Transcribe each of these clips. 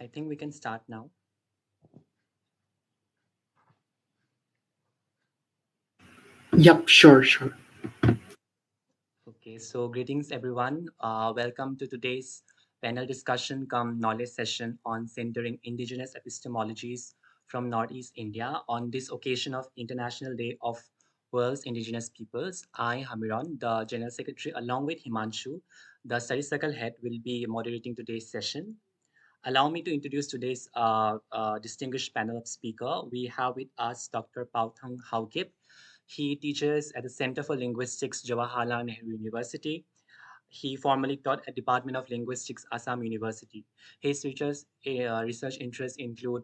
I think we can start now. Yep, sure. Okay, so greetings everyone. Welcome to today's panel discussion cum knowledge session on centering indigenous epistemologies from Northeast India on this occasion of International Day of World's Indigenous Peoples. I, 𝗪𝗻, the General Secretary, along with 𝗪𝗻𝗀, the study circle head, will be moderating today's session. Allow me to introduce today's distinguished panel of speaker. We have with us Dr. 𝗪𝗻𝗁𝗁𝗪. He teaches at the Center for Linguistics, Jawaharlal Nehru University. He formerly taught at Department of Linguistics, Assam University. His research interests include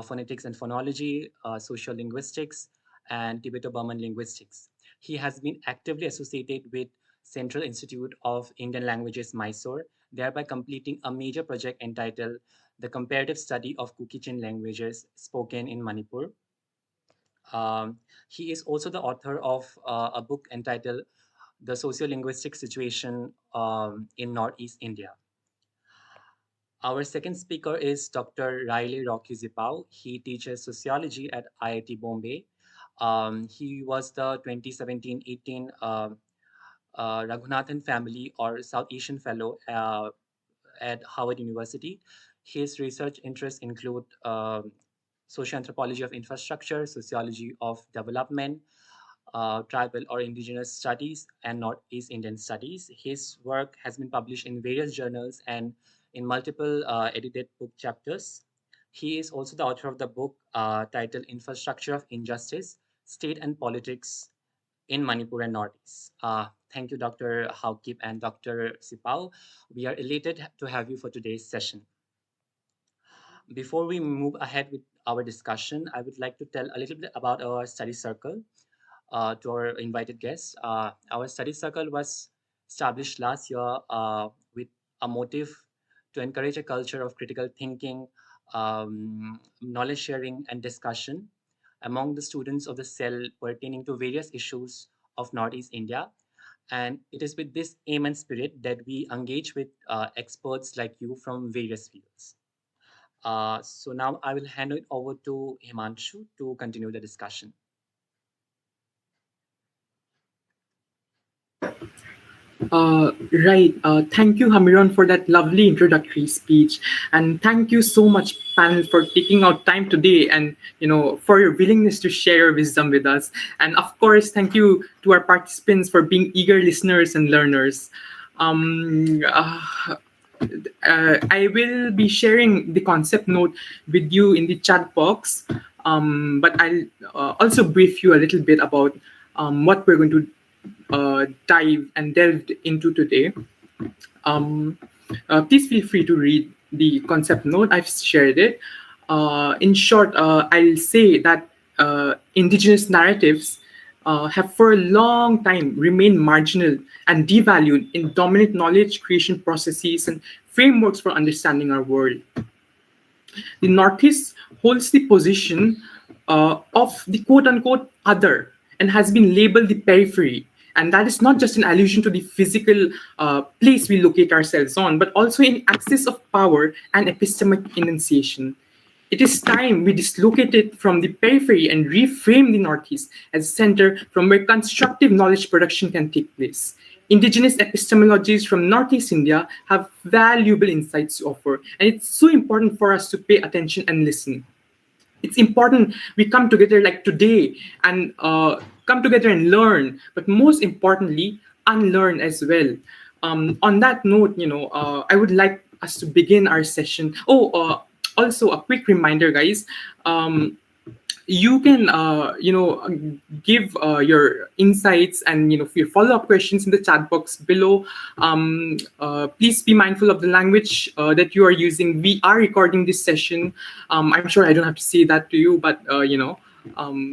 phonetics and phonology, sociolinguistics, and Tibeto-Burman linguistics. He has been actively associated with Central Institute of Indian Languages, Mysore, thereby completing a major project entitled The Comparative Study of Kuki-Chin Languages Spoken in Manipur. He is also the author of a book entitled The Sociolinguistic Situation in Northeast India. Our second speaker is Dr. 𝗪𝗪𝗪𝗀. He teaches sociology at IIT Bombay. He was the 2017-18 Raghunathan Family or South Asian Fellow at Harvard University. His research interests include socioanthropology of infrastructure, sociology of development, tribal or indigenous studies, and Northeast Indian studies. His work has been published in various journals and in multiple edited book chapters. He is also the author of the book titled Infrastructure of Injustice, State and Politics in Manipur and Northeast. Thank you, Dr. 𝗪𝗁𝗁𝗪𝗀 and Dr. 𝗪𝗂𝗂. We are elated to have you for today's session. Before we move ahead with our discussion, I would like to tell a little bit about our study circle to our invited guests. Our study circle was established last year with a motive to encourage a culture of critical thinking, knowledge sharing, and discussion among the students of the cell pertaining to various issues of Northeast India. And it is with this aim and spirit that we engage with experts like you from various fields. So now I will hand it over to 𝗪𝗪𝗁 to continue the discussion. Right. Thank you, 𝗪𝗻𝗁, for that lovely introductory speech, and thank you so much, panel, for taking out time today, and for your willingness to share your wisdom with us. And of course, thank you to our participants for being eager listeners and learners. I will be sharing the concept note with you in the chat box, but I'll also brief you a little bit about what we're going to delve into today. Please feel free to read the concept note. I've shared it. In short, I'll say that indigenous narratives have for a long time remained marginal and devalued in dominant knowledge creation processes and frameworks for understanding our world. The Northeast holds the position of the quote-unquote other and has been labeled the periphery. And that is not just an allusion to the physical place we locate ourselves on, but also in axis of power and epistemic enunciation. It is time we dislocate it from the periphery and reframe the Northeast as a center from where constructive knowledge production can take place. Indigenous epistemologies from Northeast India have valuable insights to offer, and it's so important for us to pay attention and listen. It's important we come together like today and come together and learn, but most importantly, unlearn as well. On that note, I would like us to begin our session. Also a quick reminder, guys. You can, give your insights and your follow-up questions in the chat box below. Please be mindful of the language that you are using. We are recording this session. I'm sure I don't have to say that to you, but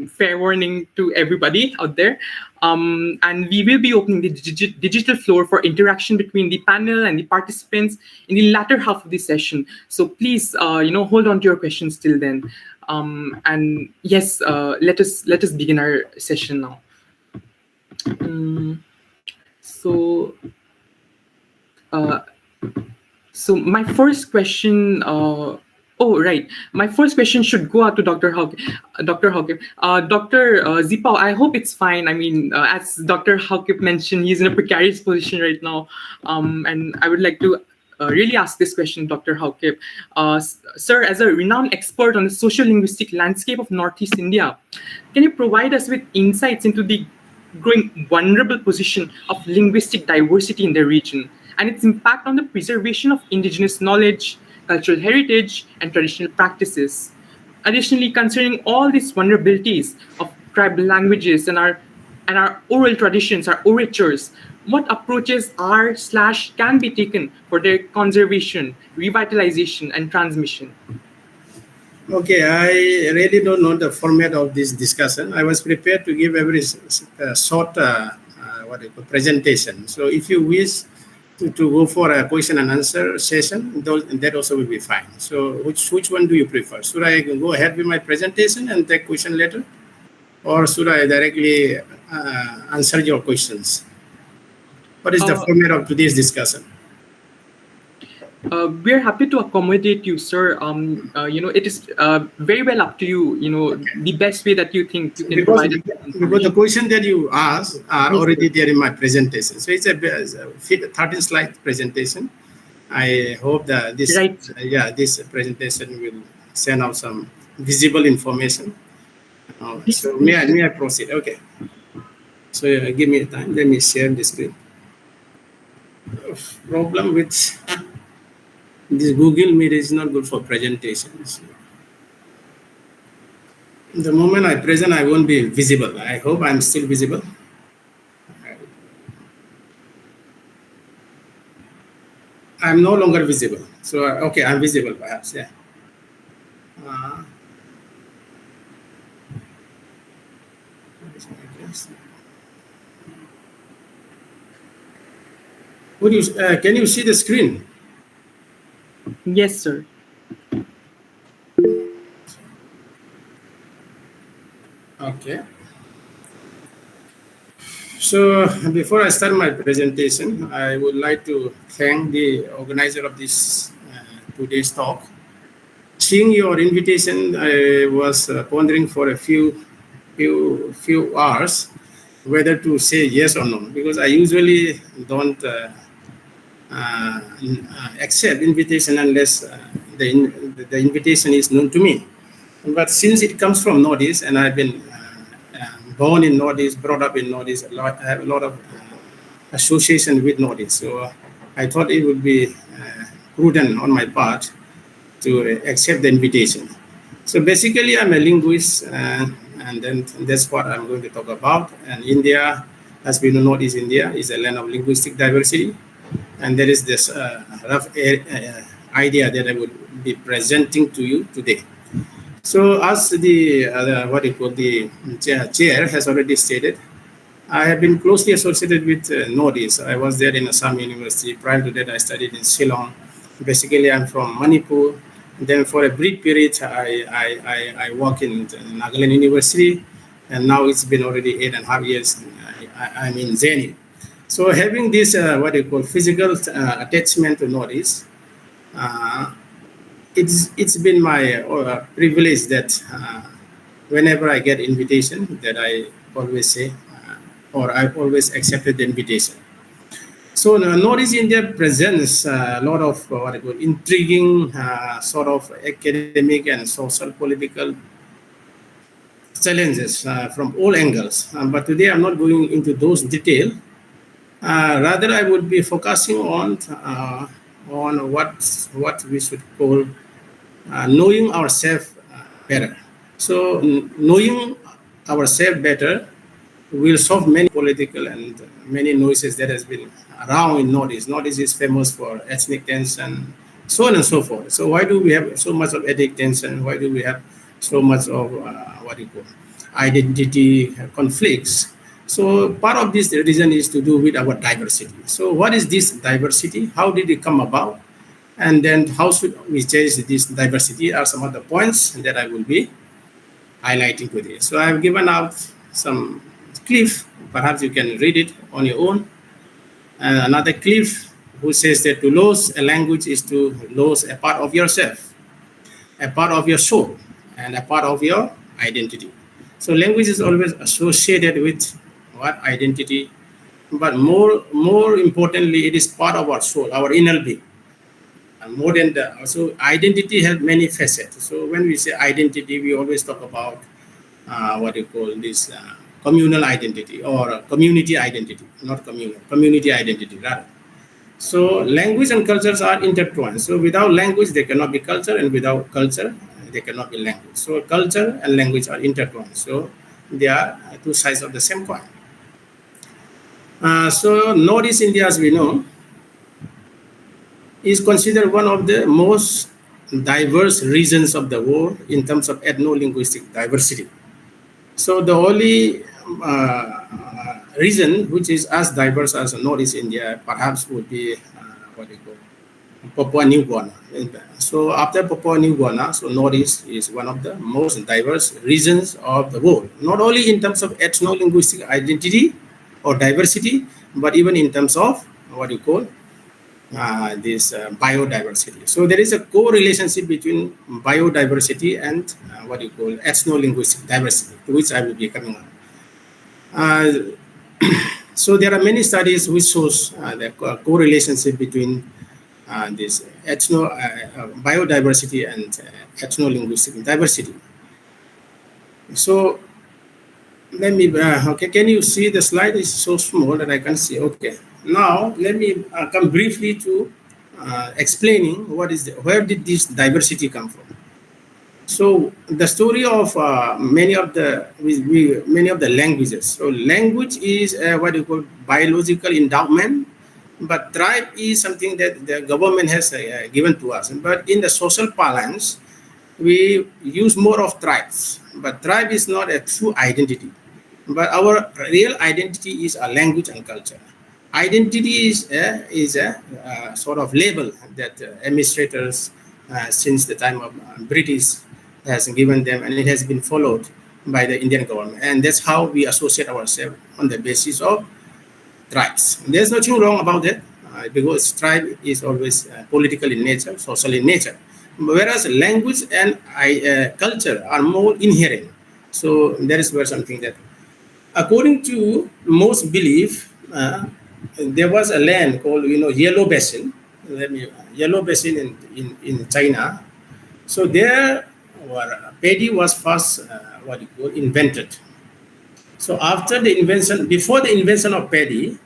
fair warning to everybody out there. And we will be opening the digital floor for interaction between the panel and the participants in the latter half of the session. So please, hold on to your questions till then. And yes, let us begin our session now. So my first question Oh, right. My first question should go out to Dr. 𝗪𝗪𝗀𝗀. Dr. 𝗪𝗲𝗂𝗧, I hope it's fine. I mean, as Dr. 𝗪𝗪𝗀𝗀 mentioned, he's in a precarious position right now. And I would like to really ask this question, Dr. 𝗪𝗪𝗀𝗀. Sir, as a renowned expert on the social linguistic landscape of Northeast India, can you provide us with insights into the growing vulnerable position of linguistic diversity in the region and its impact on the preservation of indigenous knowledge, cultural heritage, and traditional practices? Additionally, concerning all these vulnerabilities of tribal languages and our oral traditions, our orators, what approaches are/can be taken for their conservation, revitalization, and transmission? Okay, I really don't know the format of this discussion. I was prepared to give a very short presentation. So if you wish to go for a question and answer session, that also will be fine. So which one do you prefer? Should I go ahead with my presentation and take question later? Or should I directly answer your questions? What is the format of today's discussion? We're happy to accommodate you, sir. It is very well up to you. The best way that you think you can provide. Because the question that you asked are already there in my presentation. So it's a 13-slide presentation. I hope that this this presentation will send out some visible information. So may I proceed? Okay. So give me time. Let me share the screen. Problem with this Google Meet is not good for presentations. The moment I present, I won't be visible. I hope I'm still visible. I'm no longer visible. So, okay, I'm visible perhaps, yeah. Can you see the screen? Yes, sir. Okay. So before I start my presentation, I would like to thank the organizer of this today's talk. Seeing your invitation, I was pondering for a few hours whether to say yes or no, because I usually don't accept invitation unless the invitation is known to me. But since it comes from Northeast, and I've been born in Northeast, brought up in Northeast, I have a lot of association with Northeast. So I thought it would be prudent on my part to accept the invitation. So basically, I'm a linguist, and then that's what I'm going to talk about. And India, as we know, Northeast India is a land of linguistic diversity. And there is this rough idea that I will be presenting to you today. So as the chair has already stated, I have been closely associated with Northeast. I was there in Assam University. Prior to that, I studied in Shillong. Basically, I'm from Manipur. Then for a brief period, I work in Nagaland University. And now it's been already 8.5 years. I'm in Zeni. So having this, physical attachment to Northeast, it's been my privilege that whenever I get invitation, that I always say, or I've always accepted the invitation. So Northeast India presents a lot of intriguing sort of academic and social political challenges from all angles. But today I'm not going into those details. Rather, I would be focusing on what we should call knowing ourselves better. So knowing ourselves better will solve many political and many noises that has been around in Northeast. Northeast is famous for ethnic tension, so on and so forth. So why do we have so much of ethnic tension? Why do we have so much of identity conflicts? So part of this reason is to do with our diversity. So what is this diversity? How did it come about? And then how should we change this diversity are some of the points that I will be highlighting today. So I've given out some cliff, perhaps you can read it on your own. And another cliff who says that to lose a language is to lose a part of yourself. a part of your soul and a part of your identity. So language is always associated with what? Identity. But more importantly, it is part of our soul, our inner being. And more than that, so identity has many facets. So when we say identity, we always talk about what you call this communal identity or community identity, not communal, community identity rather. So language and cultures are intertwined. So without language, there cannot be culture, and without culture, there cannot be language. So culture and language are intertwined. So they are two sides of the same coin. So Northeast India, as we know, is considered one of the most diverse regions of the world in terms of ethno-linguistic diversity. So the only region which is as diverse as Northeast India perhaps would be what you call Papua New Guinea. So after Papua New Guinea, so Northeast is one of the most diverse regions of the world, not only in terms of ethno-linguistic identity or diversity, but even in terms of what you call this biodiversity. So there is a co-relationship between biodiversity and what you call ethno-linguistic diversity, to which I will be coming on. So there are many studies which shows the co-relationship between this biodiversity and ethno-linguistic diversity. So let me, okay, can you see the slide? It's so small that I can see. Okay, now let me come briefly to explaining where did this diversity come from. So the story of many of the languages. So language is what you call biological endowment, but tribe is something that the government has given to us. But in the social parlance, we use more of tribes. But tribe is not a true identity. But our real identity is a language and culture. Identity is a sort of label that administrators since the time of British has given them, and it has been followed by the Indian government. And that's how we associate ourselves on the basis of tribes. There's nothing wrong about that because tribe is always political in nature, social in nature. Whereas language and culture are more inherent. So that is where something that, according to most belief, there was a land called Yellow Basin, Yellow Basin in China. So there, paddy was first invented. So after the invention, before the invention of paddy,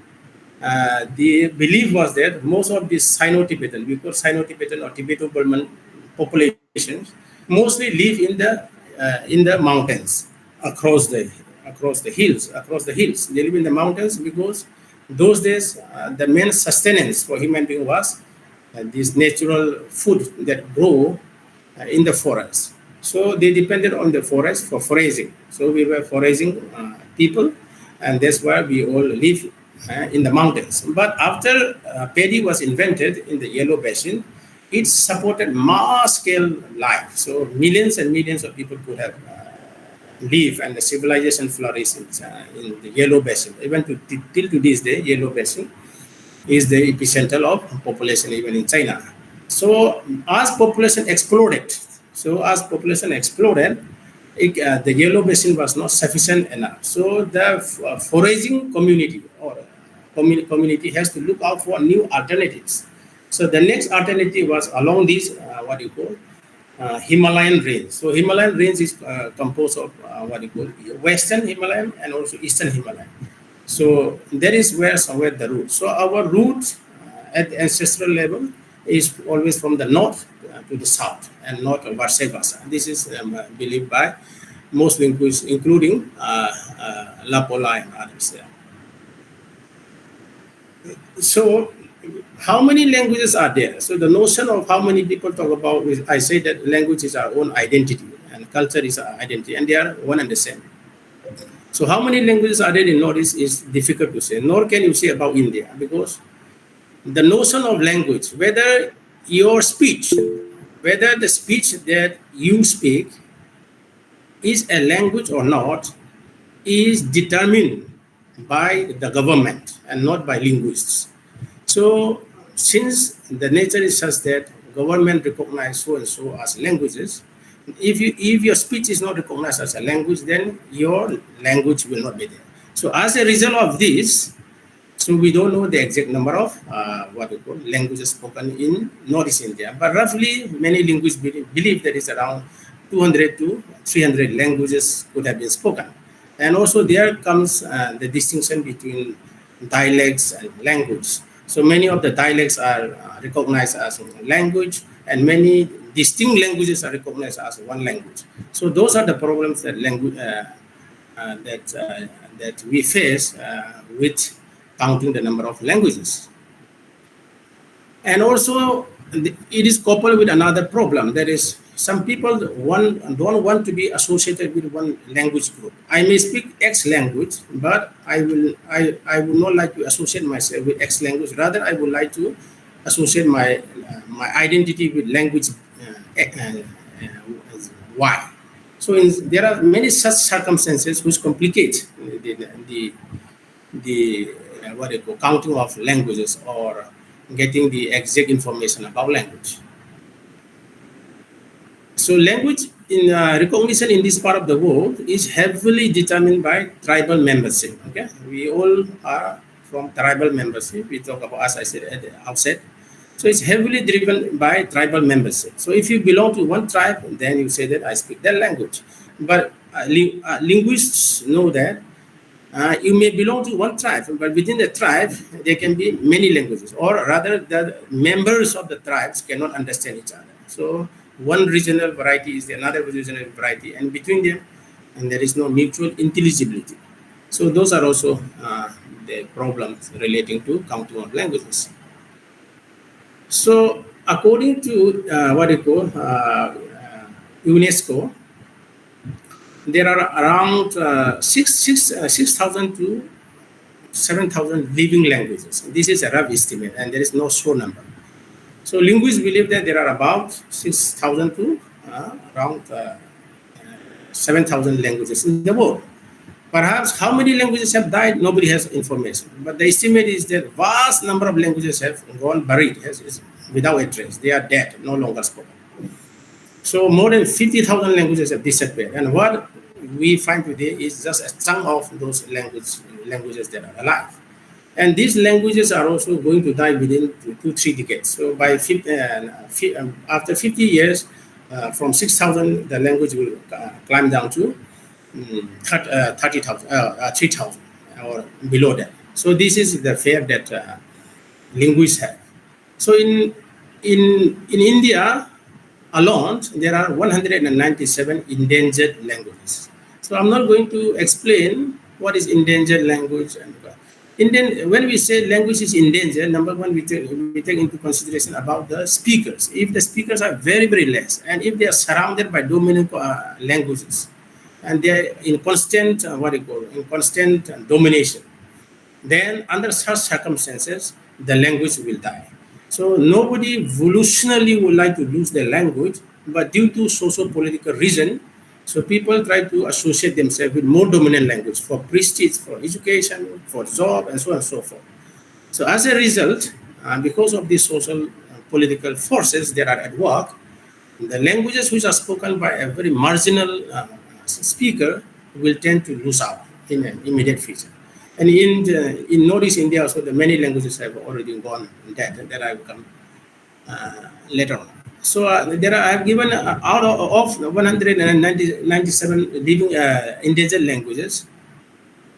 the belief was that most of these Sino-Tibetan, we call Sino-Tibetan or Tibeto-Burman populations, mostly live in the mountains across the hills. They live in the mountains because those days the main sustenance for human being was this natural food that grow in the forest. So they depended on the forest for foraging. So we were foraging people, and that's why we all live in the mountains. But after paddy was invented in the Yellow Basin, it supported mass-scale life. So millions and millions of people could have live, and the civilization flourished in the Yellow Basin. Even till to this day, Yellow Basin is the epicenter of population even in China. So as population exploded, the Yellow Basin was not sufficient enough. So the foraging community or community has to look out for new alternatives. So the next alternative was along these Himalayan range. So Himalayan range is composed of Western Himalayan and also Eastern Himalayan. So that is where somewhere the root. So our root at the ancestral level is always from the north to the south and not vice versa. This is believed by most linguists, including Lapola and others. So how many languages are there? So the notion of how many people talk about, I say that language is our own identity and culture is our identity, and they are one and the same. So how many languages are there in Northeast is difficult to say, nor can you say about India, because the notion of language, whether the speech that you speak is a language or not, is determined by the government and not by linguists. So since the nature is such that government recognize so and so as languages. If your speech is not recognized as a language, then your language will not be there. So as a result of this, so we don't know the exact number of what we call languages spoken in Northeast India, but roughly many linguists believe that it's around 200 to 300 languages could have been spoken. And also there comes the distinction between dialects and language. So many of the dialects are recognized as language, and many distinct languages are recognized as one language. So those are the problems that that we face with counting the number of languages. And also, it is coupled with another problem. That is, some people don't want to be associated with one language group. I may speak X language, but I would not like to associate myself with X language. Rather, I would like to associate my identity with language Y. So there are many such circumstances which complicate the what they call counting of languages or getting the exact information about language. So language in recognition in this part of the world is heavily determined by tribal membership. Okay, we all are from tribal membership. We talk about, as I said at the outset. So it's heavily driven by tribal membership. So if you belong to one tribe, then you say that I speak that language. But linguists know that you may belong to one tribe, but within the tribe, there can be many languages, or rather the members of the tribes cannot understand each other. So one regional variety is another regional variety, and between them, and there is no mutual intelligibility. So those are also the problems relating to counting of languages. So according to what we call UNESCO, there are around 6,000 to 7,000 living languages. This is a rough estimate, and there is no sure number. So linguists believe that there are about 6,000 to around 7,000 languages in the world. Perhaps how many languages have died, nobody has information. But the estimate is that vast number of languages have gone buried without a trace. They are dead, no longer spoken. So more than 50,000 languages have disappeared. And what we find today is just a chunk of those languages that are alive. And these languages are also going to die within 2-3 decades. So by after 50 years, from 6,000, the language will climb down to 3,000 or below that. So this is the fear that linguists have. So in India alone, there are 197 endangered languages. So I'm not going to explain what is endangered language. When we say language is endangered, number one, we take into consideration about the speakers. If the speakers are very, very less, and if they are surrounded by dominant languages, and they are in constant, domination, then under such circumstances, the language will die. So nobody volitionally would like to lose their language, but due to socio-political reason, so people try to associate themselves with more dominant language for prestige, for education, for job, and so on and so forth. So as a result, because of these social political forces that are at work, the languages which are spoken by a very marginal speaker will tend to lose out in an immediate future. And in Northeast India also, the many languages have already gone dead, and that I will come later on. So I have given out of 197 living endangered languages,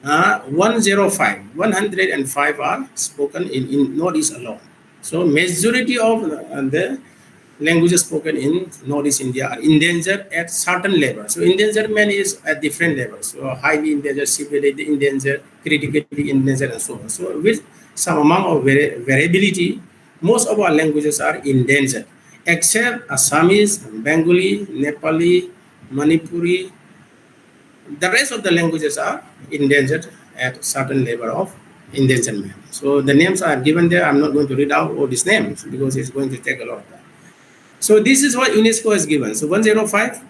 105 are spoken in Northeast alone. So majority of the languages spoken in Northeast India are endangered at certain levels. So endangerment is at different levels. So highly endangered, severely endangered, critically endangered, and so on. So with some amount of variability, most of our languages are endangered, except Assamese, Bengali, Nepali, Manipuri. The rest of the languages are endangered at certain level of endangerment. So the names are given there. I'm not going to read out all these names because it's going to take a lot of time. So this is what UNESCO has given. So 105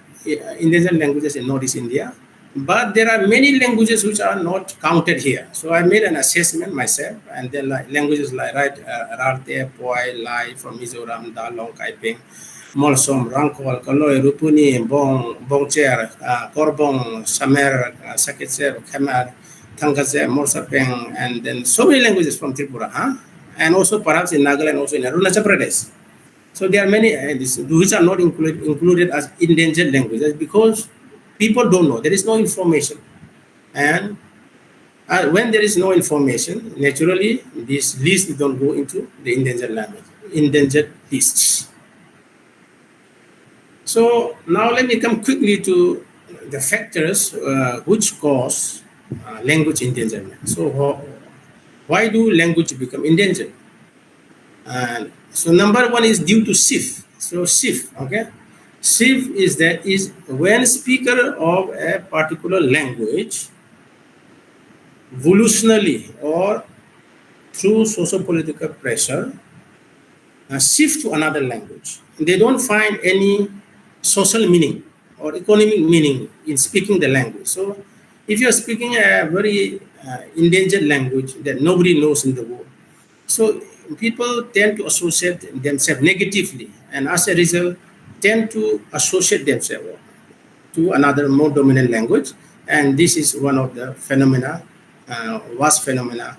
endangered languages in Northeast India, But there are many languages which are not counted here. So I made an assessment myself, and then languages like Rarte, Poi, Lai from Mizoram, Dalong, Kaiping, Molsom, Rangkol, Kaloi, Rupuni, Bongcher, Korbong, Samer, Saketser, Khmer, Tangase, Morsapeng, and then so many languages from Tripura, and also perhaps in Nagaland, also in Arunachal Pradesh. So there are many which are not included as endangered languages because people don't know. There is no information. And when there is no information, naturally, these lists don't go into the endangered lists. So now let me come quickly to the factors which cause language endangerment. So why do language become endangered? So number one is due to 𝗪. So 𝗪, okay? 𝗪 is when speaker of a particular language volitionally or through socio-political pressure shift to another language. They don't find any social meaning or economic meaning in speaking the language. So if you're speaking a very endangered language that nobody knows in the world, so people tend to associate themselves negatively, and as a result, tend to associate themselves to another more dominant language. And this is one of the phenomena, worst phenomena,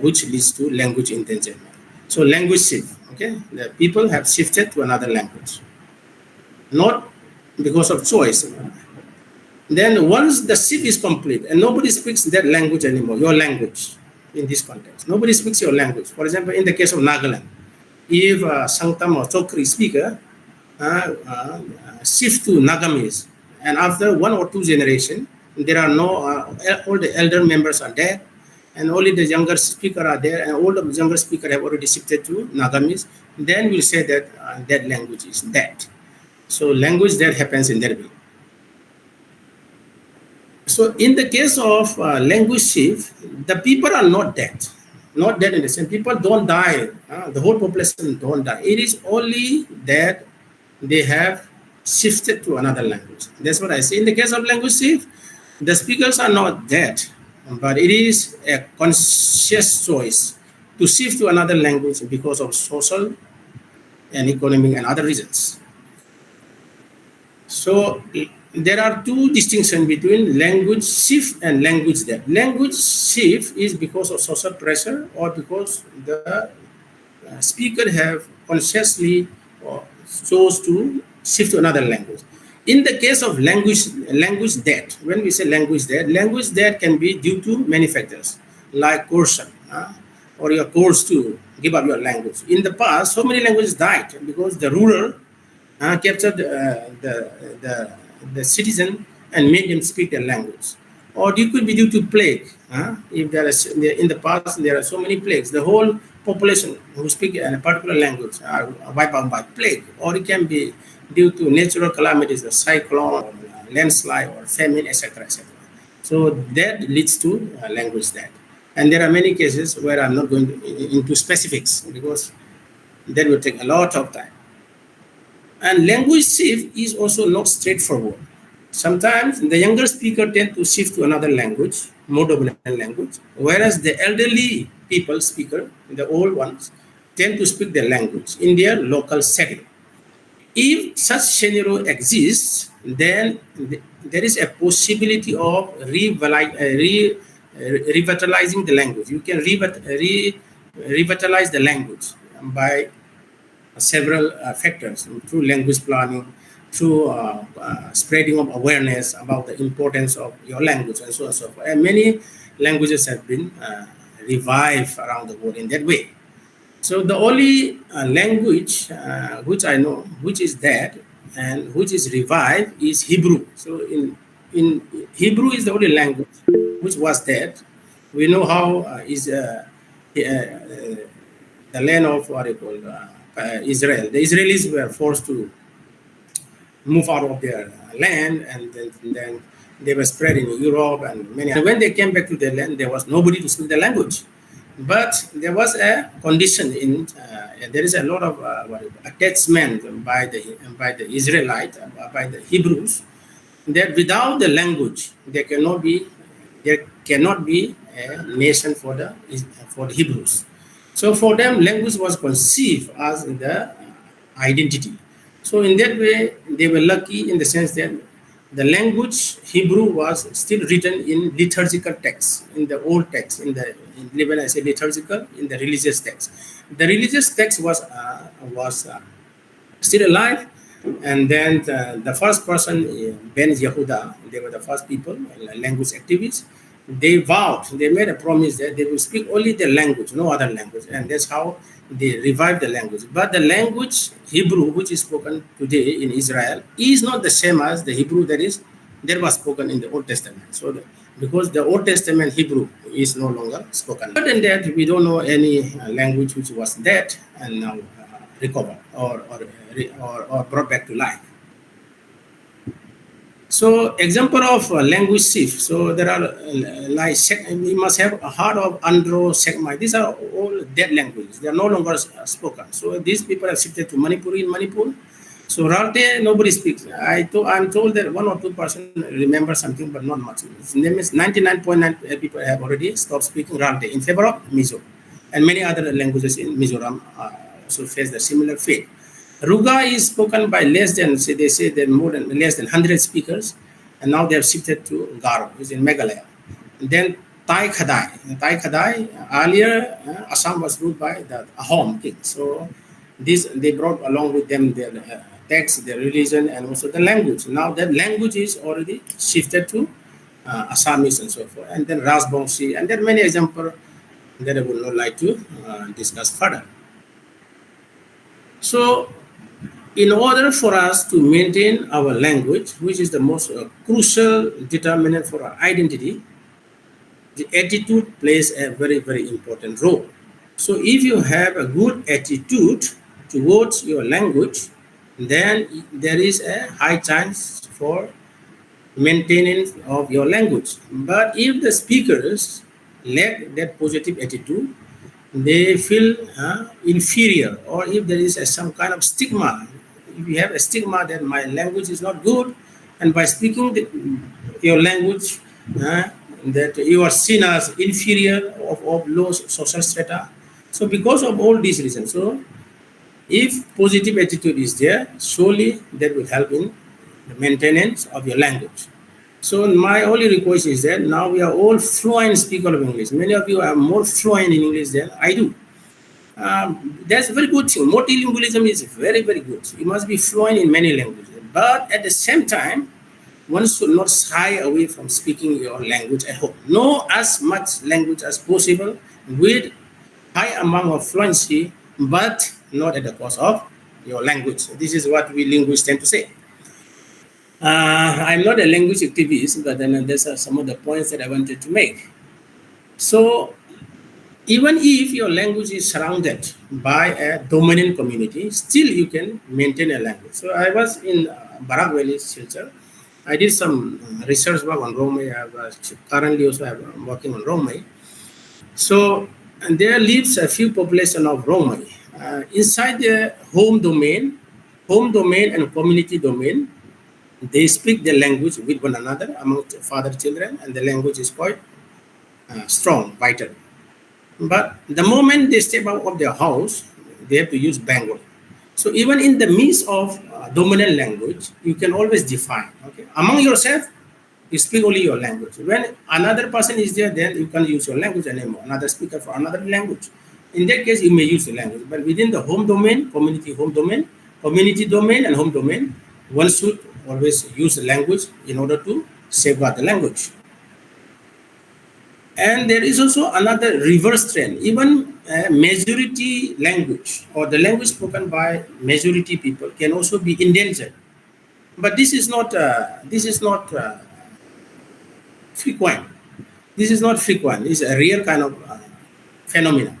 which leads to language endangerment. So language shift, okay? The people have shifted to another language, not because of choice. Then once the shift is complete and nobody speaks that language anymore, your language, in this context. Nobody speaks your language. For example, in the case of Nagaland, if Sangtam or Chokri speaker shift to Nagamese, and after 1 or 2 generations, there are no, all the elder members are dead, and only the younger speaker are there, and all the younger speaker have already shifted to Nagamese, then we'll say that that language is dead. So language death happens in that way. So in the case of language shift, the people are not dead. Not dead in the sense, people don't die. The whole population don't die. It is only that they have shifted to another language. That's what I say. In the case of language shift, the speakers are not dead, but it is a conscious choice to shift to another language because of social and economic and other reasons. So there are 2 distinctions between language shift and language death. Language shift is because of social pressure or because the speaker have consciously chose to shift to another language. In the case of language death, when we say language death can be due to many factors, like coercion, or you're coerced to give up your language. In the past, so many languages died because the ruler captured the citizen and made them speak their language. Or it could be due to plague. If there is, in the past, there are so many plagues. The whole population who speak a particular language are wiped out by plague. Or it can be due to natural calamities, a cyclone, or landslide, or famine, etc., etc. So that leads to language death. And there are many cases where I'm not going into specifics because that will take a lot of time. And language shift is also not straightforward. Sometimes the younger speaker tend to shift to another language, more dominant language, whereas the elderly people speaker, the old ones, tend to speak their language in their local setting. If such scenario exists, then there is a possibility of revitalizing the language. You can revitalize the language by several factors, through language planning, through spreading of awareness about the importance of your language, and so on and so forth. And many languages have been revived around the world in that way. So the only language which I know, which is dead and which is revived, is Hebrew. So in Hebrew is the only language which was dead. We know how is the land of what you call Israel. The Israelis were forced to move out of their land, and then they were spread in Europe and many. And when they came back to their land, there was nobody to speak the language. But there was a condition in. There is a lot of attachment by the Israelite, by the Hebrews, that without the language, there cannot be a nation for the Hebrews. So for them, language was conceived as the identity. So in that way, they were lucky in the sense that the language Hebrew was still written in liturgical texts, in the old text, when I say liturgical, in the religious text. The religious text was still alive, and then the first person, Ben Yehuda, they were the first people, language activists. They vowed, they made a promise that they will speak only their language, no other language, and that's how they revived the language. But the language Hebrew, which is spoken today in Israel, is not the same as the Hebrew that was spoken in the Old Testament. So, because the Old Testament Hebrew is no longer spoken. Other than that, we don't know any language which was dead and now recovered or brought back to life. So, example of language shift. So there are like we must have a heart of 𝗪𝗏𝗁𝗲. These are all dead languages. They are no longer spoken. So these people have shifted to Manipuri in Manipur. So 𝗪𝗏 nobody speaks. I'm told that 1 or 2% remember something, but not much. His name is 99.9 people have already stopped speaking 𝗪𝗏 in favor of Mizo, and many other languages in Mizoram also face the similar fate. Ruga is spoken by less than, they say that less than 100 speakers, and now they have shifted to Garo, which is in Meghalaya. And then 𝗘𝗽𝗶𝗃, earlier Assam was ruled by the Ahom king. So they brought along with them their text, their religion, and also the language. Now that language is already shifted to Assamese and so forth. And then Rajbongshi, and there are many examples that I would not like to discuss further. So, in order for us to maintain our language, which is the most crucial determinant for our identity, the attitude plays a very, very important role. So if you have a good attitude towards your language, then there is a high chance for maintenance of your language. But if the speakers lack that positive attitude, they feel inferior, or if there is some kind of stigma. If you have a stigma that my language is not good, and by speaking your language, that you are seen as inferior of low social strata. So because of all these reasons, so if positive attitude is there, surely that will help in the maintenance of your language. So my only request is that now we are all fluent speakers of English. Many of you are more fluent in English than I do. That's a very good thing. Multilingualism is very, very good. You must be fluent in many languages. But at the same time, one should not shy away from speaking your language at home. Know as much language as possible with high amount of fluency, but not at the cost of your language. This is what we linguists tend to say. I'm not a language activist, but then these are some of the points that I wanted to make. So even if your language is surrounded by a dominant community, still you can maintain a language. So I was in Barak Valley, Silchar. I did some research work on Ромеи. Currently also I'm working on Ромеи. So and there lives a few population of Ромеи. Inside the home domain and community domain, they speak the language with one another among father children, and the language is quite strong, vital. But the moment they step out of their house, they have to use Bengali. So even in the midst of dominant language, you can always define. Okay, among yourself, you speak only your language. When another person is there, then you can't use your language anymore. Another speaker for another language. In that case, you may use the language. But within the home domain, community domain, and home domain, one should always use the language in order to safeguard the language. And there is also another reverse trend. Even majority language, or the language spoken by majority people, can also be endangered. But this is not frequent. This is not frequent. It's a real kind of phenomenon.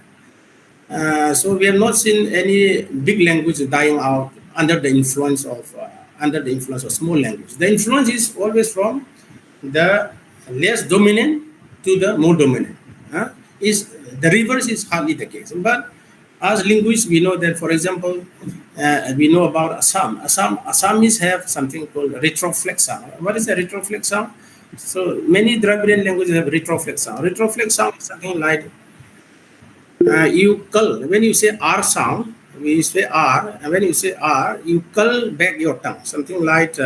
So we have not seen any big language dying out under the influence of small language. The influence is always from the less dominant to the more dominant. The reverse is hardly the case. But as linguists, we know that, for example, we know about Assam. Assamese have something called retroflex sound. What is a retroflex sound? So many Dravidian languages have retroflex sound. Retroflex sound is something like you cull. When you say R sound, we say R, and when you say R, you cull back your tongue. Something like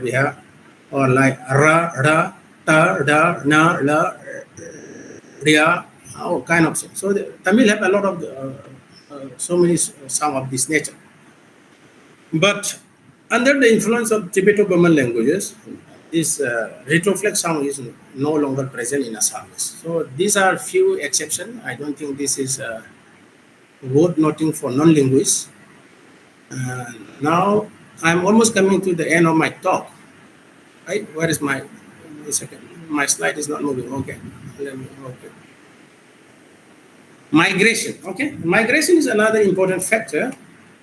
we have, or like ra, ra, ta, da, na, la, ria, kind of thing. So the Tamil have a lot of so many sound of this nature. But under the influence of Tibeto-Burman languages, this retroflex sound is no longer present in Assamese. So these are few exceptions. I don't think this is worth noting for non-linguists. Now I'm almost coming to the end of my talk. Right? Where is my? Wait a second. My slide is not moving. Okay. Okay. Migration. Okay. Migration is another important factor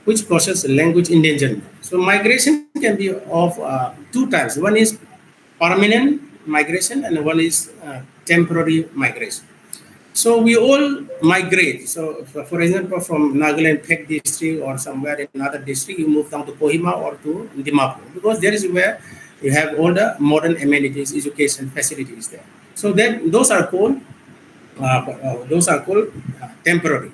which causes language endangerment. So migration can be of two types. One is permanent migration and one is temporary migration. So we all migrate. So for example, from Nagaland Pek district or somewhere in another district, you move down to Kohima or to Dimapur, because there is where you have all the modern amenities, education facilities there. So then those are called temporary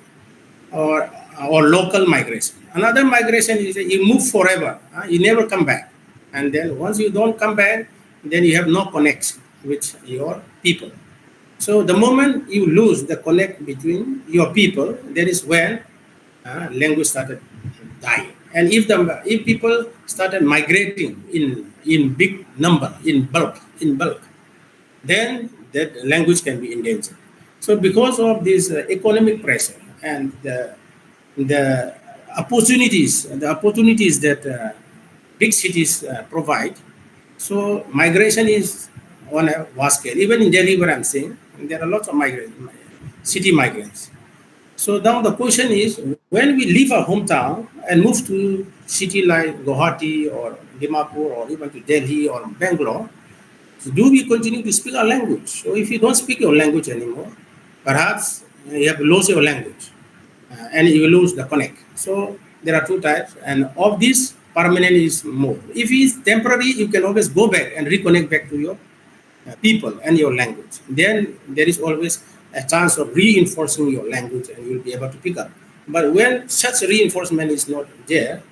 or local migration. Another migration is that you move forever, you never come back, and then once you don't come back, then you have no connection with your people. So the moment you lose the connect between your people, that is when language started dying. And if people started migrating in big number, in bulk, then that language can be endangered. So because of this economic pressure and the opportunities that big cities provide, so migration is on a vast scale. Even in Delhi, where I'm saying, there are lots of city migrants. So now the question is, when we leave our hometown and move to city like Guwahati or Dimapur or even to Delhi or Bangalore, do we continue to speak our language? So if you don't speak your language anymore, perhaps you have lost your language and you lose the connect. So there are two types, and of this, permanent is more. If it is temporary, you can always go back and reconnect back to your people and your language. Then there is always a chance of reinforcing your language and you'll be able to pick up. But when such reinforcement is not there,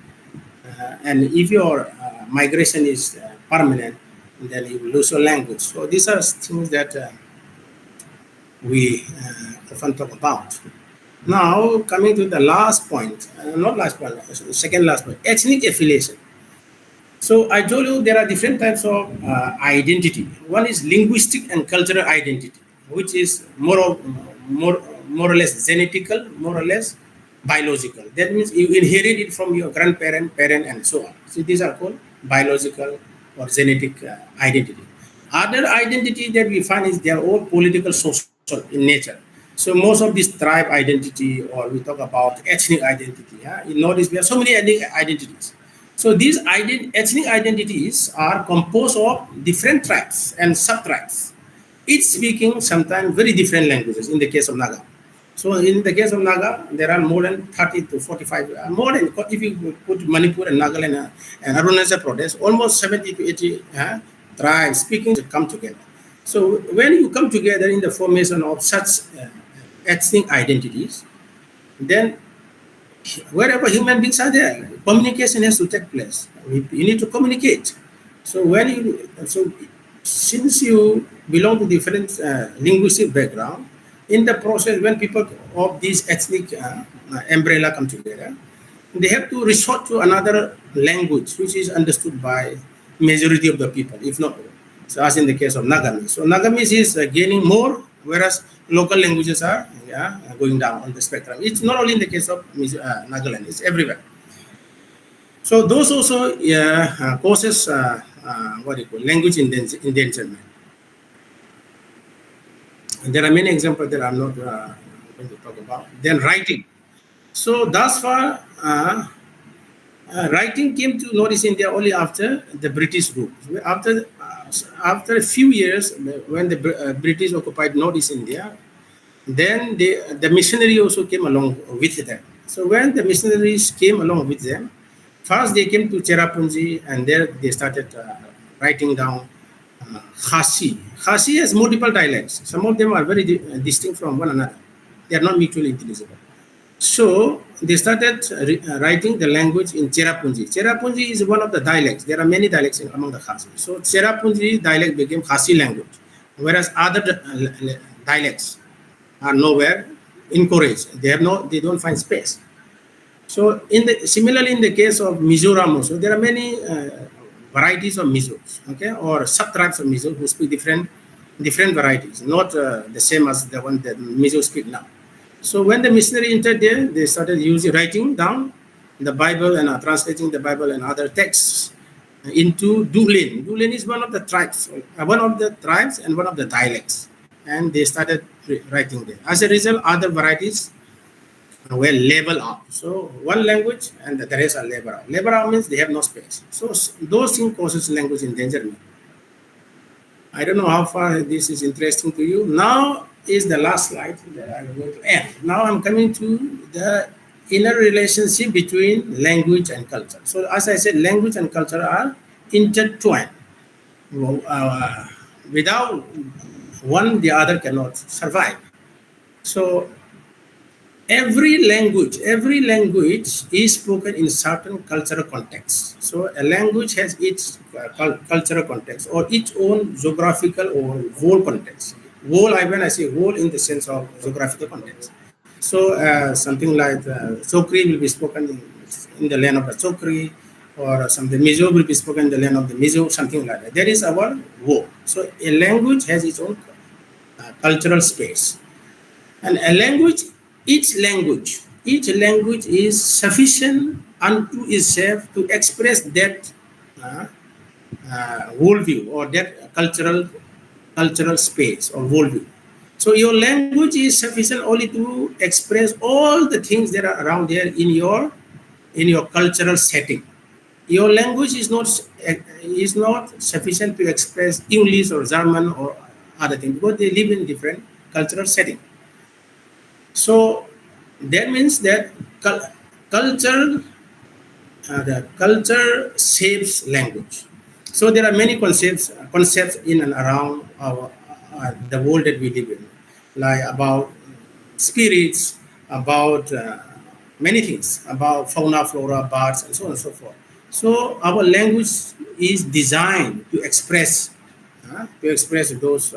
and if your migration is permanent, then you will lose your language. So these are things that we often talk about. Now, coming to the last point, second last point, ethnic affiliation. So I told you there are different types of identity. One is linguistic and cultural identity, which is more or less genetical, more or less biological. That means you inherit it from your grandparent, parent, and so on. So these are called biological or genetic identity. Other identity that we find is they are all political, social in nature. So most of this tribe identity, or we talk about ethnic identity. You notice we have so many ethnic identities. So these ethnic identities are composed of different tribes and sub-tribes, each speaking sometimes very different languages in the case of Naga. So in the case of Naga, there are more than 30 to 45, more than, if you put Manipur and Nagaland and Arunachal Pradesh, almost 70 to 80 tribes speaking to come together. So when you come together in the formation of such ethnic identities, then wherever human beings are there, communication has to take place. You need to communicate. So since you belong to different linguistic background, in the process, when people of these ethnic umbrella come together, they have to resort to another language which is understood by majority of the people, if not all. So as in the case of Nagamese. So Nagamese is gaining more, whereas local languages are going down on the spectrum. It's not only in the case of Nagaland, it's everywhere. So those also causes language endangerment. And there are many examples that I'm not going to talk about. Then writing. So thus far, writing came to Northeast India only after the British rule. After a few years, when the British occupied Northeast India, then the missionary also came along with them. So when the missionaries came along with them, first they came to 𝗪𝗪𝗀𝗀, and there they started writing down 𝗪𝗂𝗪. 𝗪𝗂𝗪 has multiple dialects. Some of them are very distinct from one another. They are not mutually intelligible. So they started writing the language in 𝗪𝗪𝗀𝗀. 𝗪𝗪𝗀𝗀 is one of the dialects. There are many dialects among the 𝗪𝗪𝗀𝗀. So 𝗪𝗪𝗀𝗀 dialect became 𝗪𝗂𝗪 language, whereas other dialects are nowhere encouraged. They don't find space. So similarly in the case of Mizoram also, there are many varieties of Mizos, okay, or sub-tribes of Mizo who speak different varieties, not the same as the one that Mizo speak now. So when the missionary entered there, they started writing down the Bible and translating the Bible and other texts into Dulin. Dulin is one of the tribes and one of the dialects, and they started writing there. As a result, other varieties were leveled up. So one language and the rest are leveled out. Leveled out means they have no space. So those things causes language endangerment. I don't know how far this is interesting to you. Now is the last slide that I'm going to end. Now I'm coming to the inner relationship between language and culture. So as I said, language and culture are intertwined. Without one, the other cannot survive. So every language is spoken in certain cultural context. So a language has its cultural context or its own geographical or whole context. Whole, when I say whole in the sense of geographical context. So something like 𝗤𝗏 will be spoken in the land of the 𝗤𝗏, or something Mizo will be spoken in the land of the Mizo, something like that. That is our whole. So a language has its own cultural space. And a language, each language is sufficient unto itself to express that worldview or that cultural space or worldview. So your language is sufficient only to express all the things that are around there in your cultural setting. Your language is not sufficient to express English or German or other things because they live in different cultural setting. So that means that culture shapes language. So there are many concepts in and around the world that we live in, like about spirits, about many things, about fauna, flora, birds, and so on and so forth. So our language is designed to express those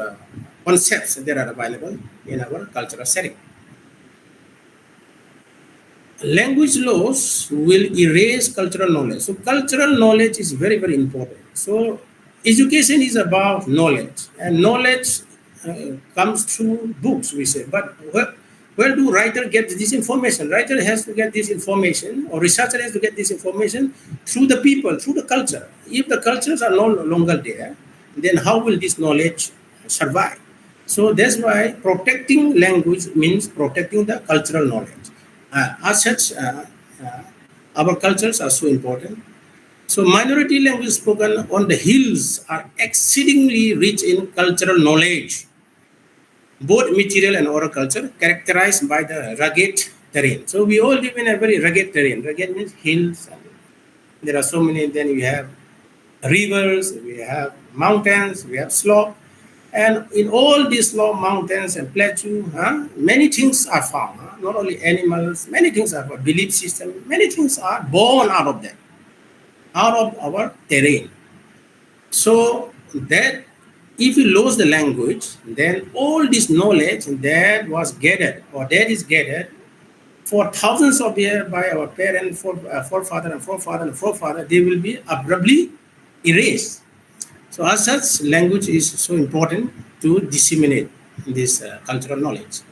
concepts that are available in our cultural setting. Language laws will erase cultural knowledge. So cultural knowledge is very, very important. So education is about knowledge, and knowledge comes through books, we say. But where do writer get this information? Writer has to get this information, or researcher has to get this information through the people, through the culture. If the cultures are no longer there, then how will this knowledge survive? So that's why protecting language means protecting the cultural knowledge. As such, our cultures are so important. So minority languages spoken on the hills are exceedingly rich in cultural knowledge, both material and oral culture, characterized by the rugged terrain. So we all live in a very rugged terrain. Rugged means hills. There are so many. Then we have rivers, we have mountains, we have slope. And in all these slope, mountains, and plateau, many things are found. Not only animals, many things are found. Belief system, many things are born out of that, out of our terrain. So that if we lose the language, then all this knowledge that was gathered or that is gathered for thousands of years by our parents, forefather and forefather and forefather, they will be abruptly erased. So as such, language is so important to disseminate this cultural knowledge.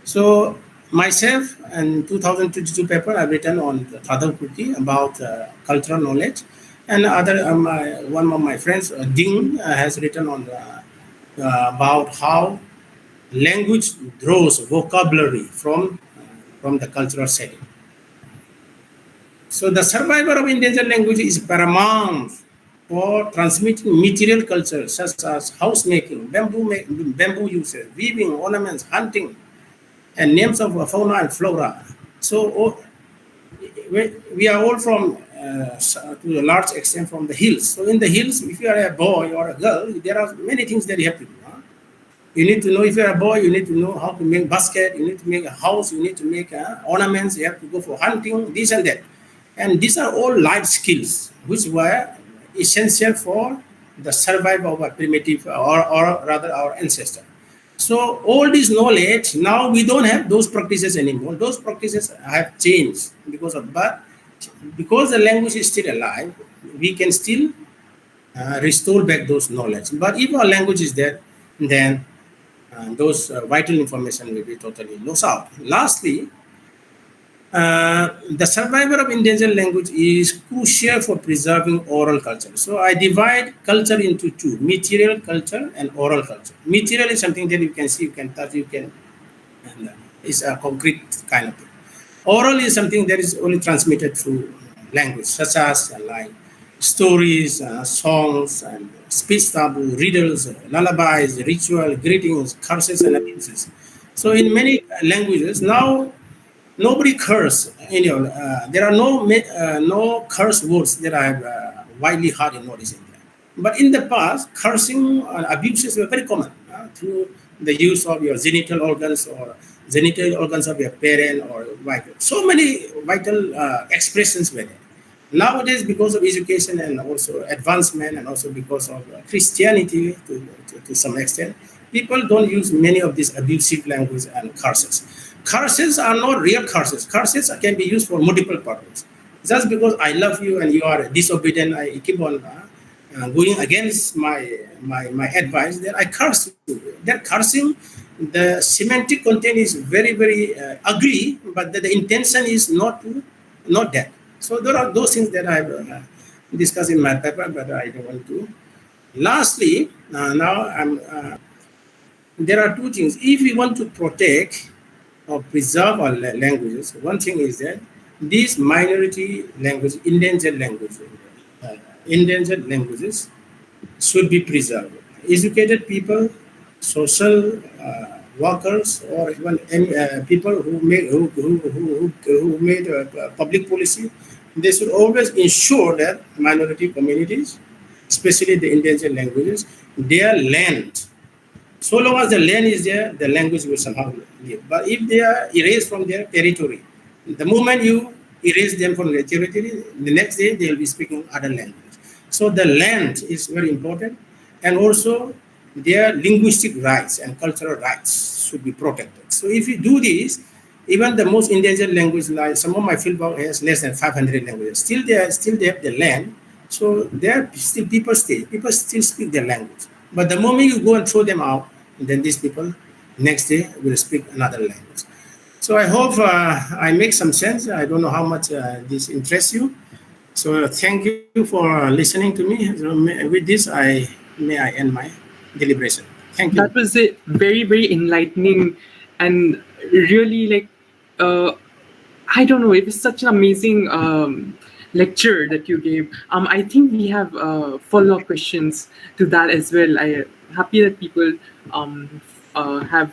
So myself, in 2022 paper, I've written on the 𝗪𝗪𝗀𝗀𝗀 about cultural knowledge, and one of my friends, Ding, has written on about how language draws vocabulary from the cultural setting. So the survival of endangered language is paramount for transmitting material culture such as housemaking, bamboo usage, weaving, ornaments, hunting, and names of fauna and flora. So we are all from, to a large extent, from the hills. So in the hills, if you are a boy or a girl, there are many things that you have to do. You need to know, if you're a boy, you need to know how to make basket, you need to make a house, you need to make ornaments, you have to go for hunting, this and that. And these are all life skills, which were essential for the survival of a primitive, or rather our ancestor. So all this knowledge, now we don't have those practices anymore. Those practices have changed but because the language is still alive, we can still restore back those knowledge. But if our language is there, then those vital information will be totally lost out. Lastly, the survival of endangered language is crucial for preserving oral culture. So I divide culture into two: material culture and oral culture. Material is something that you can see, you can touch, and it's a concrete kind of thing. Oral is something that is only transmitted through language, such as like stories, songs, and speech taboo, riddles, lullabies, ritual, greetings, curses, and abuses. So in many languages now, nobody curse. There are no curse words that I have widely heard in Northeast India. But in the past, cursing and abuses were very common through the use of your genital organs or genital organs of your parent or vital. So many vital expressions were there. Nowadays, because of education and also advancement, and also because of Christianity to some extent, people don't use many of these abusive language and curses. Curses are not real curses. Curses can be used for multiple purposes. Just because I love you and you are disobedient, I keep on going against my advice, then I curse you. That cursing, the semantic content is very, very ugly, but the intention is not that. So there are those things that I've discussed in my paper, but I don't want to. Lastly, there are two things. If we want to protect or preserve our languages, one thing is that these minority languages, endangered languages should be preserved. Educated people, social workers, or even people who made public policy, they should always ensure that minority communities, especially the endangered languages, their land. So long as the land is there, the language will somehow live. But if they are erased from their territory, the moment you erase them from their territory, the next day they will be speaking other language. So the land is very important, and also their linguistic rights and cultural rights should be protected. So if you do this, even the most endangered language, like some of my field work has less than 500 languages, still they have the land. So there still people still speak their language. But the moment you go and throw them out, then these people next day will speak another language. So I hope I make some sense. I don't know how much this interests you. So thank you for listening to me. So with this, may I end my deliberation. Thank you. That was it. Very, very enlightening, and really I don't know. It was such an amazing lecture that you gave. I think we have follow-up questions to that as well. I'm happy that people have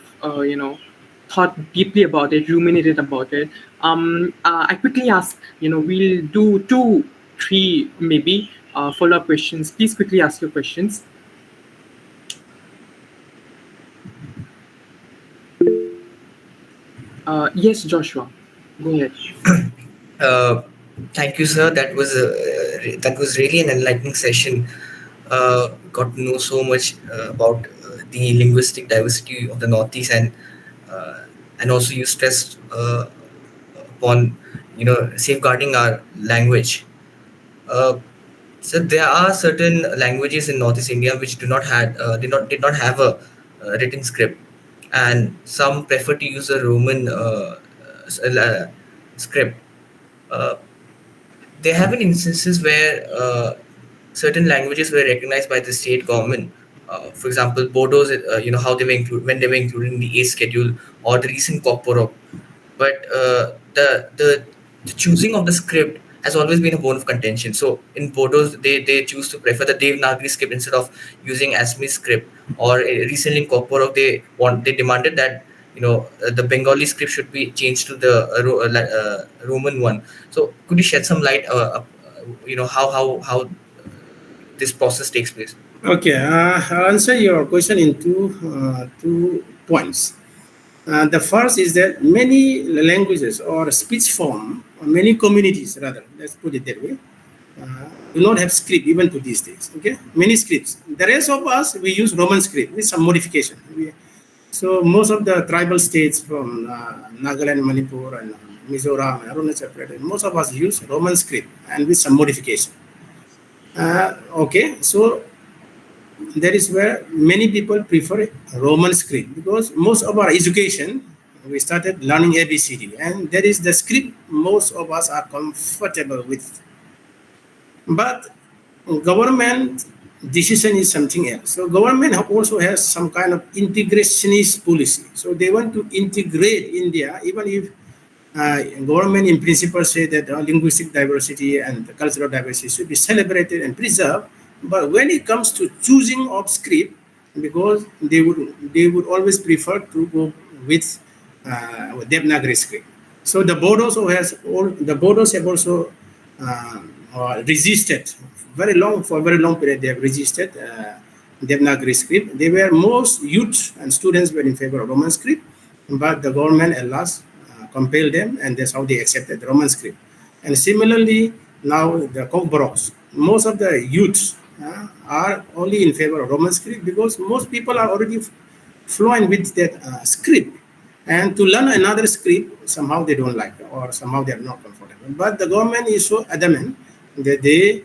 thought deeply about it, ruminated about it. I quickly ask, we'll do 2, 3 maybe follow-up questions. Please quickly ask your questions. Yes, Joshua, go ahead. Thank you, sir. That was really an enlightening session. Got to know so much about the linguistic diversity of the Northeast, and also you stressed upon safeguarding our language. So there are certain languages in Northeast India which did not have a written script, and some prefer to use a Roman script. There have been instances where certain languages were recognized by the state government. For example, Bodo's, how they were when they were included in the 8th schedule, or the recent 𝗥𝗶𝗶𝗀𝗏. But the choosing of the script has always been a bone of contention. So in Bodo's, they choose to prefer the Devanagari script instead of using Assamese script. Or recently in 𝗥𝗶𝗶𝗏, they demanded that the Bengali script should be changed to the Roman one. So could you shed some light, how this process takes place? Okay, I'll answer your question in two points. The first is that many languages or speech form, or many communities rather, let's put it that way, do not have script even to these days. Okay, many scripts. The rest of us, we use Roman script with some modification. So most of the tribal states from Nagaland, Manipur, and Mizoram, and Arunachal Pradesh, most of us use Roman script and with some modification. Okay, so that is where many people prefer Roman script, because most of our education, we started learning ABCD, and that is the script most of us are comfortable with. But government decision is something else. So government also has some kind of integrationist policy. So they want to integrate India, even if government in principle say that linguistic diversity and cultural diversity should be celebrated and preserved. But when it comes to choosing of script, because they would always prefer to go with Devanagari script. So the Bodos have also resisted for a very long period. They have resisted Devanagari script. They were most youth and students were in favor of Roman script, but the government at last compelled them, and that's how they accepted the Roman script. And similarly, now the 𝗥𝗶𝗶𝗴, most of the youths are only in favor of Roman script, because most people are already fluent with that script. And to learn another script, somehow they don't like it, or somehow they are not comfortable. But the government is so adamant that they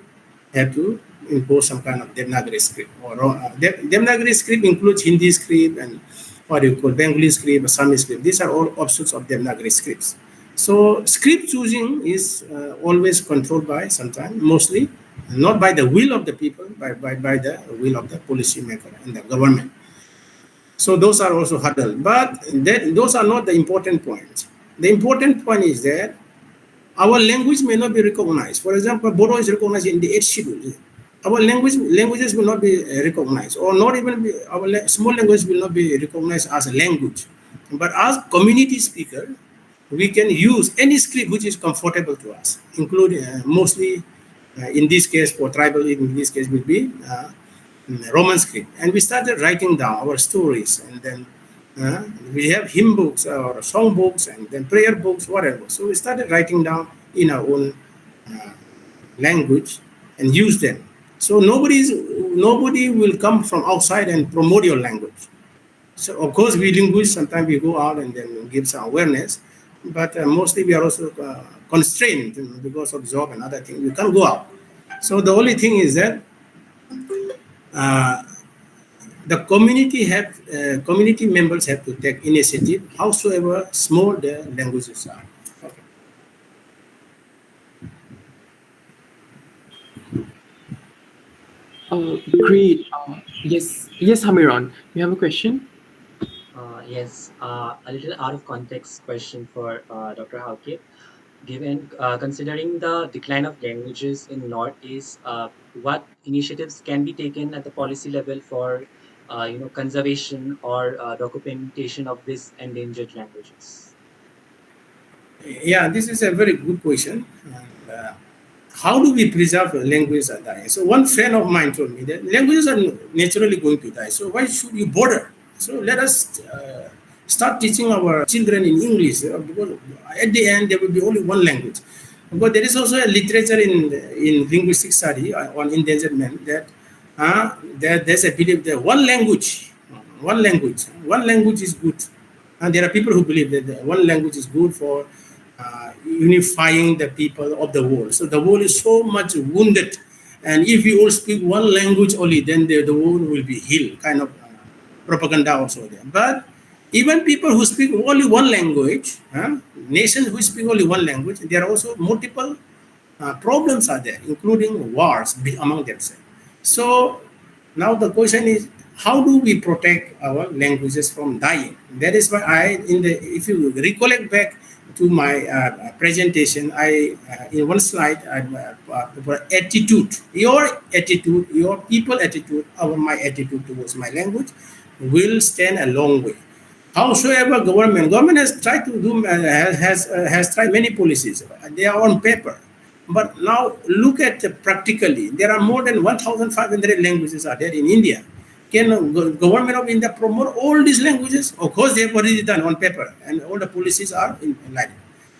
have to impose some kind of Devanagari script. Or Devanagari script includes Hindi script and what you call Bengali script, Assami script. These are all offshoots of Devanagari scripts. So script choosing is always controlled by, sometimes, mostly, not by the will of the people, but by the will of the policymaker and the government. So those are also hurdles. But those are not the important points. The important point is that our language may not be recognized. For example, Bodo is recognized in the 8th schedule. Our languages will not be recognized, or not even our small language will not be recognized as a language. But as community speaker, we can use any script which is comfortable to us, including mostly in this case for tribal, in this case will be Roman script. And we started writing down our stories, and then we have hymn books or song books, and then prayer books, whatever. So we started writing down in our own language and use them. So nobody will come from outside and promote your language. So of course we linguists, sometimes we go out and then give some awareness, but mostly we are also constrained because of job and other things. We can't go out. So the only thing is that the community members have to take initiative, howsoever small the languages are. Great. Yes, Hamiron, you have a question? Yes, a little out of context question for Dr. 𝗪𝗓𝗧. Given considering the decline of languages in Northeast, what initiatives can be taken at the policy level for conservation or documentation of these endangered languages? Yeah, this is a very good question. How do we preserve languages are dying? So one friend of mine told me that languages are naturally going to die. So why should you bother? So let us start teaching our children in English, because at the end there will be only one language. But there is also a literature in linguistic study on endangerment that there's a belief that one language is good. And there are people who believe that one language is good for unifying the people of the world. So the world is so much wounded, and if we all speak one language only, then the world will be healed, kind of propaganda also there. But even people who speak only one language, nations who speak only one language, there are also multiple problems are there, including wars among themselves. So now the question is, how do we protect our languages from dying? That is why if you recollect back to my presentation, in one slide, attitude, your people attitude, my attitude towards my language will stand a long way. howsoever government has tried to do, has tried many policies. They are on paper. But now look at practically, there are more than 1,500 languages are there in India. Can the government of India promote all these languages? Of course, they have already done on paper, and all the policies are in line.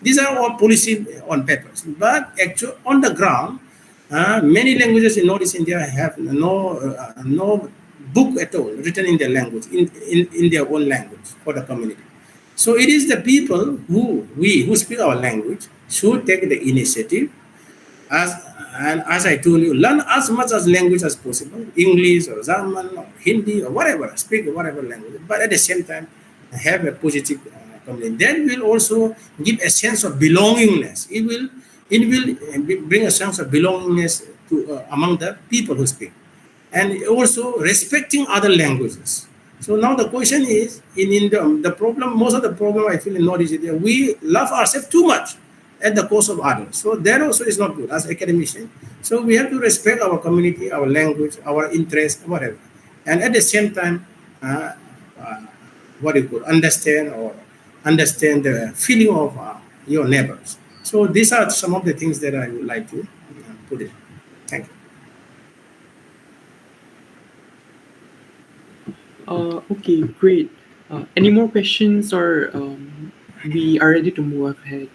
These are all policy on papers. But actually, on the ground, many languages in Northeast India have no book at all written in their language, in their own language for the community. So it is the people who speak our language should take the initiative. As I told you, learn as much as language as possible, English or German or Hindi or whatever, speak whatever language, but at the same time have a positive community. That will also give a sense of belongingness. It will bring a sense of belongingness to among the people who speak, and also respecting other languages. So now the question is, the problem, most of the problem I feel in Northeast India, we love ourselves too much at the cost of others. So that also is not good as academicians. So we have to respect our community, our language, our interests, whatever. And at the same time, understand the feeling of your neighbors. So these are some of the things that I would like to put in. Thank you. Okay, great. Any more questions, or we are ready to move ahead?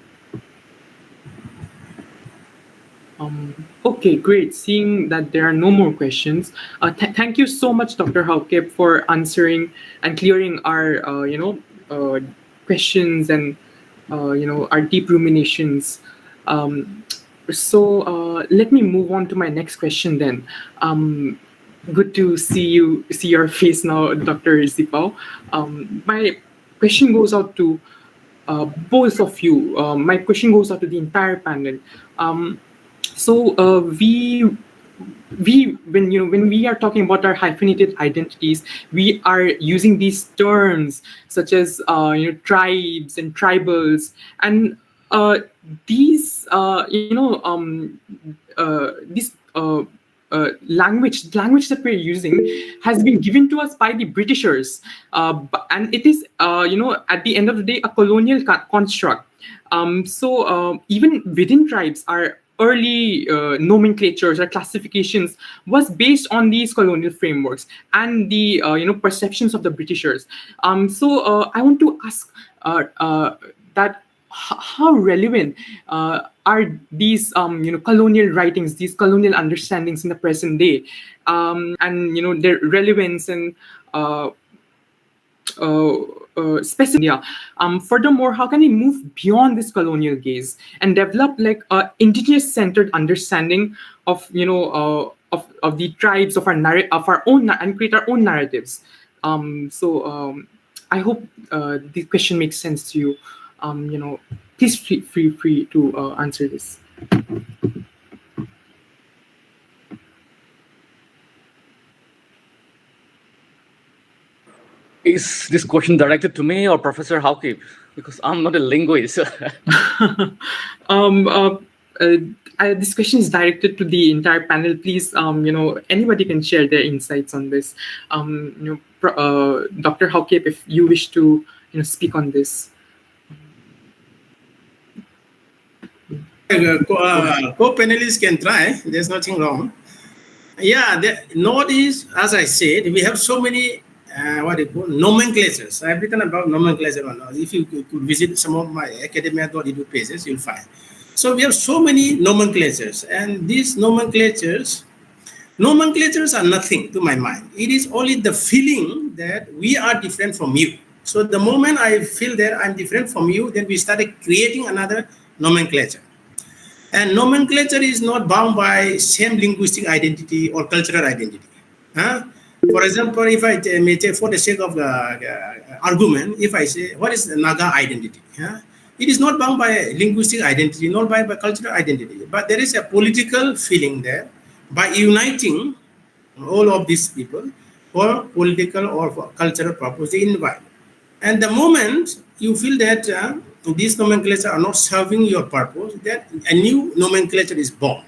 Okay, great. Seeing that there are no more questions, thank you so much, Dr. 𝗪𝗶𝗏, for answering and clearing our, questions and, our deep ruminations. So let me move on to my next question then. Good to see your face now, Dr. 𝗪𝗍𝗍𝗏. My question goes out to both of you. My question goes out to the entire panel. So when we are talking about our hyphenated identities, we are using these terms such as tribes and tribals, and these language that we're using has been given to us by the Britishers, and it is at the end of the day a colonial construct. So even within tribes, our early nomenclatures or classifications was based on these colonial frameworks and the perceptions of the Britishers. So I want to ask that how relevant are these colonial writings, these colonial understandings in the present day, and their relevance and specifically, furthermore, how can we move beyond this colonial gaze and develop like a indigenous-centered understanding of of the tribes of our own, and create our own narratives? So I hope the question makes sense to you. Please feel free to answer this. Is this question directed to me or Professor 𝗪𝗍𝗏? Because I'm not a linguist. This question is directed to the entire panel. Please, anybody can share their insights on this. Dr. 𝗪𝗍𝗏, if you wish to, speak on this. Co-panelists can try. There's nothing wrong. Yeah, the Northeast, as I said, we have so many nomenclatures. I've written about nomenclature. If you could visit some of my academia.edu pages, you'll find. So we have so many nomenclatures, and these nomenclatures are nothing to my mind. It is only the feeling that we are different from you. So the moment I feel that I'm different from you, then we started creating another nomenclature. And nomenclature is not bound by same linguistic identity or cultural identity. For example, if I may take for the sake of the argument, if I say, what is the Naga identity? It is not bound by linguistic identity, not by cultural identity, but there is a political feeling there by uniting all of these people for political or for cultural purpose they invite. And the moment you feel that these nomenclatures are not serving your purpose, then a new nomenclature is born.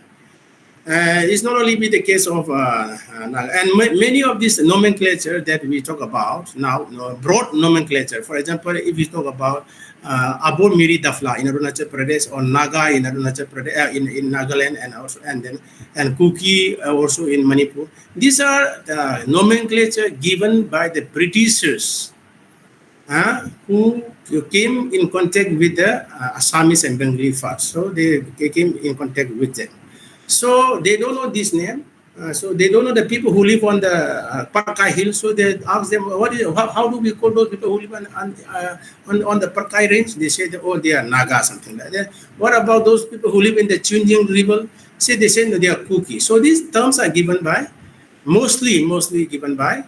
It's not only be the case of and many of these nomenclature that we talk about now, broad nomenclature. For example, if we talk about 𝗪𝗡𝗪𝗪𝗪 in Arunachal Pradesh, or Naga in Arunachal Pradesh, in Nagaland, and also and Kuki also in Manipur. These are the nomenclature given by the Britishers, who came in contact with the Assamese and Bengali first. So they came in contact with them. So they don't know this name. So they don't know the people who live on the 𝗪𝗏𝗀 hill. So they ask them, how do we call those people who live on the 𝗪𝗏𝗀 range? They say that, oh, they are Naga, something like that. What about those people who live in the Chunjing River? They say no, they are Kuki. So these terms are given by, mostly given by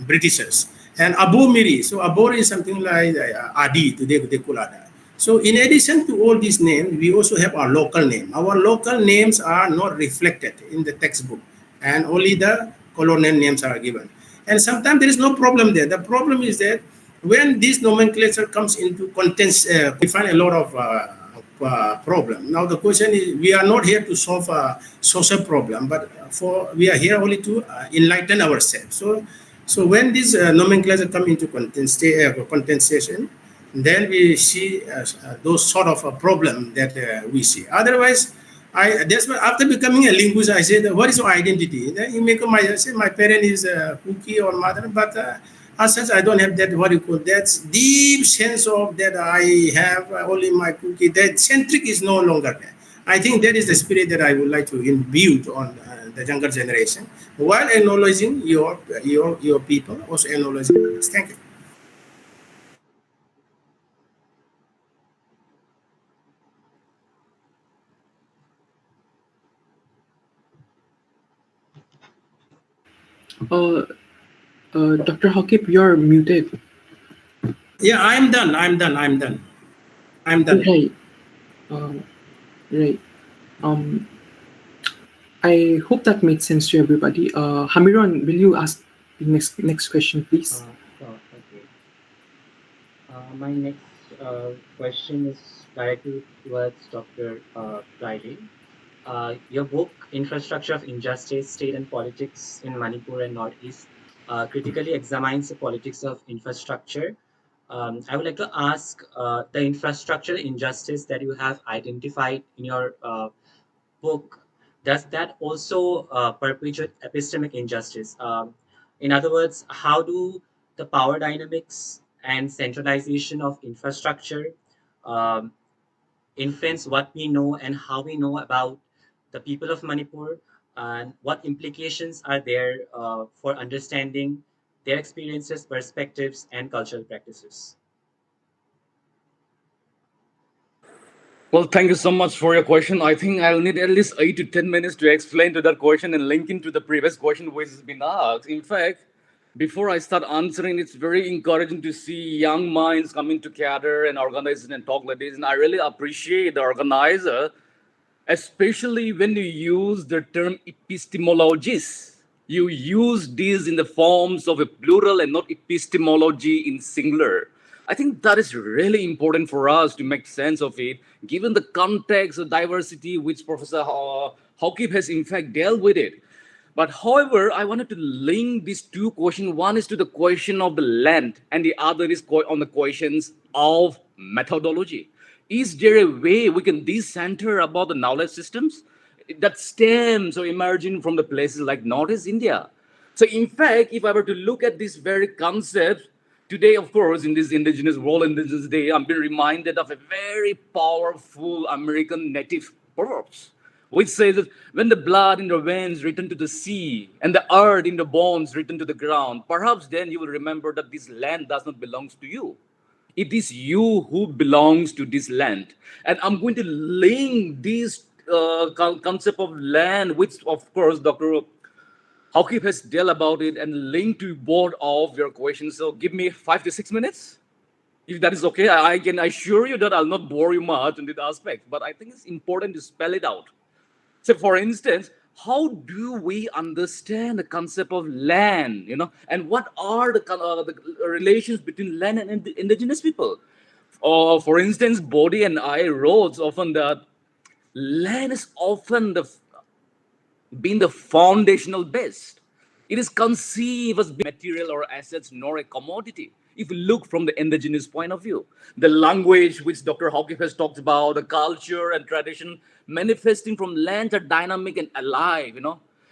Britishers. And 𝗪𝗡𝗪𝗪. So Abor is something like Adi, today they call Ada. So in addition to all these names, we also have our local name. Our local names are not reflected in the textbook, and only the colonial names are given. And sometimes there is no problem there. The problem is that when this nomenclature comes into contents, we find a lot of problem. Now the question is, we are not here to solve a social problem, but we are here only to enlighten ourselves. So when this nomenclature come into contestation, then we see those sort of a problem that we see. Otherwise, that's why after becoming a linguist, I said, what is your identity? Then you make I say my parent is Kuki or mother, but as such, I don't have that, what you call that deep sense of that I have only my Kuki. That centric is no longer there. I think that is the spirit that I would like to imbue on the younger generation, while acknowledging your people, also acknowledging others. Thank you. Dr. 𝗪𝗃𝗶, you're muted. Yeah, I'm done. Okay. Right. I hope that made sense to everybody. Hamiron, will you ask the next question, please? Okay. My next question is directed towards Dr. Friday. Your book, Infrastructure of Injustice, State and Politics in Manipur and Northeast, critically examines the politics of infrastructure. I would like to ask, the infrastructural injustice that you have identified in your book, does that also perpetuate epistemic injustice? In other words, how do the power dynamics and centralization of infrastructure um, influence what we know and how we know about the people of Manipur, and what implications are there for understanding their experiences, perspectives, and cultural practices? Well, thank you so much for your question. I think I'll need at least 8 to 10 minutes to explain to that question and link into the previous question which has been asked. In fact, before I start answering, it's very encouraging to see young minds coming together and organize and talk like this. And I really appreciate the organizer, especially when you use the term epistemologies. You use this in the forms of a plural and not epistemology in singular. I think that is really important for us to make sense of it, given the context of diversity which Professor 𝗪𝗃𝗶 has in fact dealt with it. But however, I wanted to link these two questions. One is to the question of the land, and the other is on the questions of methodology. Is there a way we can decenter about the knowledge systems that stems or emerging from the places like Northeast India? So in fact, if I were to look at this very concept, today, of course, in this Indigenous World Indigenous Day, I'm being reminded of a very powerful American native proverbs, which says that when the blood in the veins return to the sea and the earth in the bones return to the ground, perhaps then you will remember that this land does not belong to you. It is you who belongs to this land. And I'm going to link this concept of land, which, of course, Dr. 𝗪𝗃𝗶 has dealt about it, and link to both of your questions. So give me 5 to 6 minutes. If that is okay, I can assure you that I'll not bore you much on this aspect, but I think it's important to spell it out. So for instance, how do we understand the concept of land, and what are the relations between land and indigenous people? For instance, Bodhi and I wrote often that land is often been the foundational base. It is conceived as material or assets, nor a commodity. If you look from the indigenous point of view, the language which Dr. 𝗪𝗓𝗶 has talked about, the culture and tradition manifesting from lands are dynamic and alive,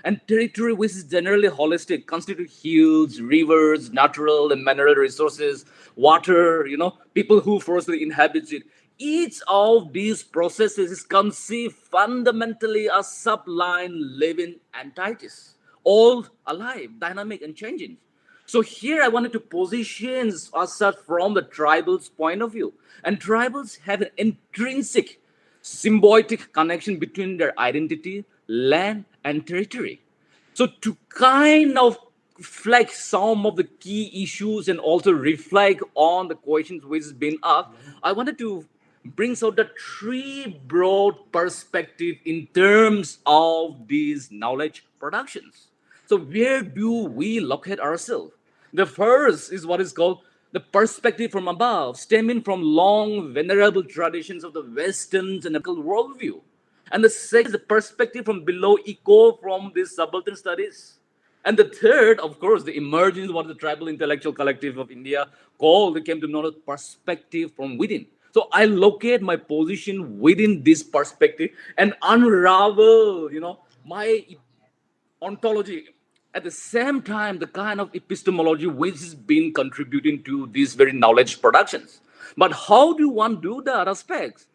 and territory which is generally holistic, constitute hills, rivers, natural and mineral resources, water, people who firstly inhabit it. Each of these processes is conceived fundamentally as sublime living entities, all alive, dynamic, and changing. So here I wanted to position us from the tribal's point of view. And tribals have an intrinsic symbiotic connection between their identity, land, and territory. So to kind of reflect some of the key issues and also reflect on the questions which has been asked, I wanted to bring out the three broad perspectives in terms of these knowledge productions. So where do we locate ourselves? The first is what is called the perspective from above, stemming from long venerable traditions of the Western and worldview. And the second is the perspective from below, echo from these subaltern studies. And the third, of course, the emergence of what the tribal intellectual collective of India came to know the perspective from within. So I locate my position within this perspective and unravel, my ontology. At the same time, the kind of epistemology which has been contributing to these very knowledge productions. But how do one do that aspects?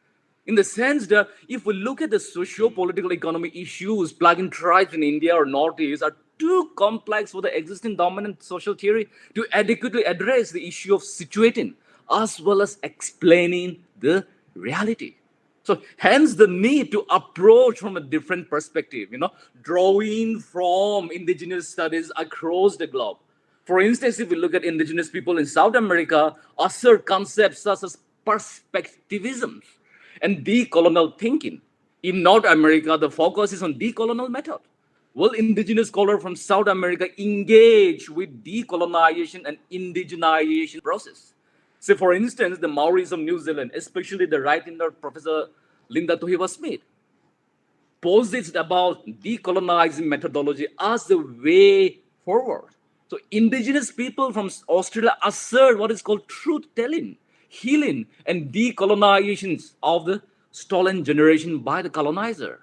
In the sense that if we look at the socio-political economic issues, plug-in tribes in India or Northeast are too complex for the existing dominant social theory to adequately address the issue of situating as well as explaining the reality. So hence the need to approach from a different perspective, drawing from indigenous studies across the globe. For instance, if we look at indigenous people in South America, assert concepts such as perspectivism and decolonial thinking. In North America, the focus is on decolonial method. Well, indigenous scholars from South America engage with decolonization and indigenization process. Say, for instance, the Maoris of New Zealand, especially the right-hander Professor Linda Tohiwa Smith, posits about decolonizing methodology as the way forward. So indigenous people from Australia assert what is called truth-telling, healing, and decolonizations of the stolen generation by the colonizer.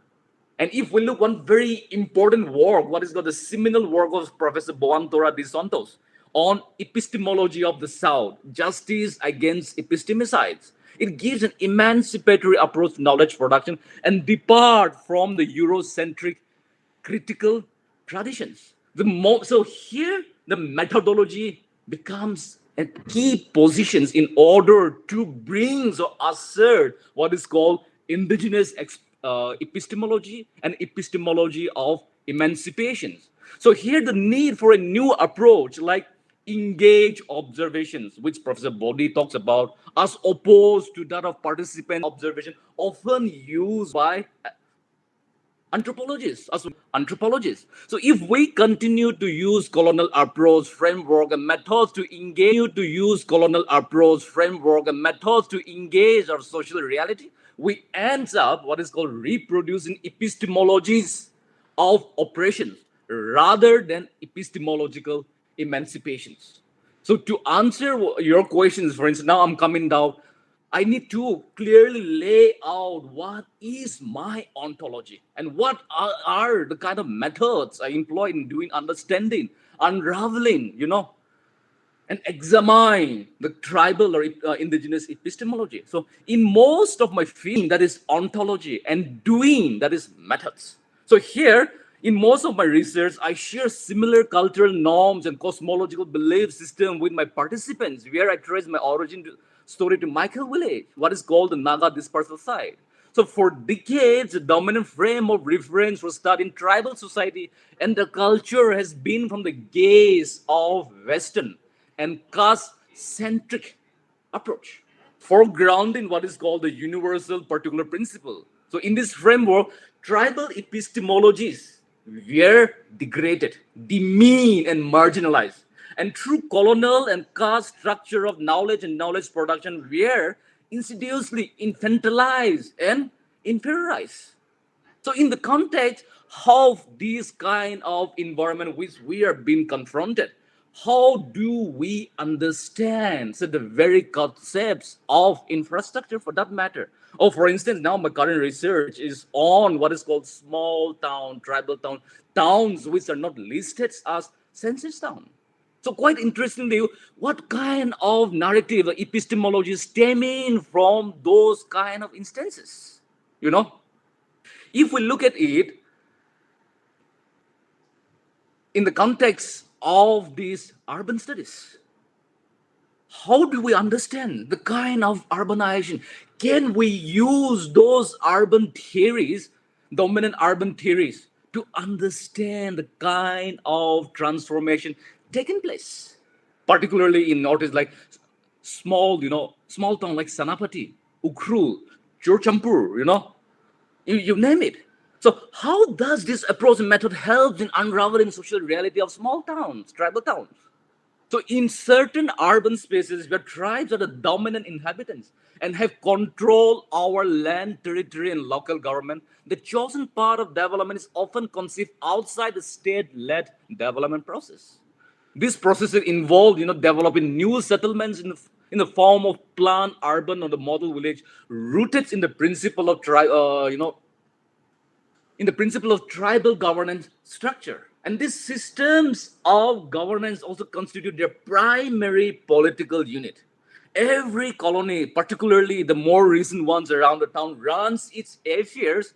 And if we look one very important work, what is called the seminal work of Professor Boaventura dos Santos on epistemology of the South, justice against epistemicides. It gives an emancipatory approach to knowledge production and depart from the Eurocentric critical traditions. So here, the methodology becomes a key positions in order to bring or assert what is called indigenous epistemology and epistemology of emancipation. So here the need for a new approach like engage observations, which Professor Bodhi talks about, as opposed to that of participant observation, often used by anthropologists. So if we continue to use colonial approach, framework, and methods to engage, our social reality, we end up what is called reproducing epistemologies of oppressions rather than epistemological emancipations. So to answer your questions, for instance, now I'm coming down, I need to clearly lay out what is my ontology and what are the kind of methods I employ in doing understanding, unraveling, and examine the tribal or indigenous epistemology. So in most of my field, that is ontology, and doing, that is methods. So here, in most of my research, I share similar cultural norms and cosmological belief system with my participants, where I trace my origin story to Michael village, what is called the Naga dispersal site. So for decades, the dominant frame of reference for studying tribal society and the culture has been from the gaze of Western and caste-centric approach, foregrounding what is called the universal particular principle. So in this framework, tribal epistemologies were degraded, demeaned, and marginalized. And through colonial and caste structure of knowledge and knowledge production were insidiously infantilized and inferiorized. So in the context of this kind of environment which we are being confronted, how do we understand the very concepts of infrastructure for that matter? Oh, for instance, now my current research is on what is called small town, tribal town, towns which are not listed as census town. So quite interestingly, what kind of narrative, epistemology stemming from those kind of instances? If we look at it in the context of these urban studies, how do we understand the kind of urbanization? Can we use those urban theories, dominant urban theories, to understand the kind of transformation taking place, particularly in Northeast, like small town like Senapati, Ukhrul, Churchampur, you name it. So how does this approach and method help in unraveling social reality of small towns, tribal towns? So in certain urban spaces where tribes are the dominant inhabitants and have control our land, territory, and local government, the chosen path of development is often conceived outside the state-led development process. These processes involve, developing new settlements in the form of planned urban or the model village, rooted in the principle of tribal governance structure. And these systems of governance also constitute their primary political unit. Every colony, particularly the more recent ones around the town, runs its affairs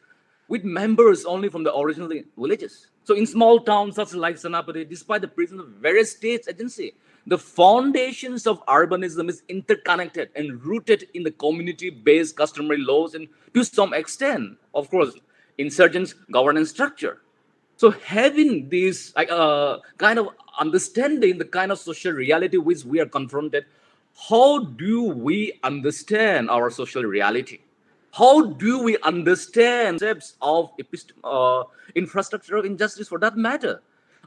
with members only from the original villages. So in small towns such like Senapati, despite the presence of various state agencies, the foundations of urbanism is interconnected and rooted in the community-based customary laws and to some extent, of course, insurgents governance structure. So having this kind of understanding the kind of social reality which we are confronted, how do we understand our social reality? How do we understand concepts of infrastructure of injustice for that matter?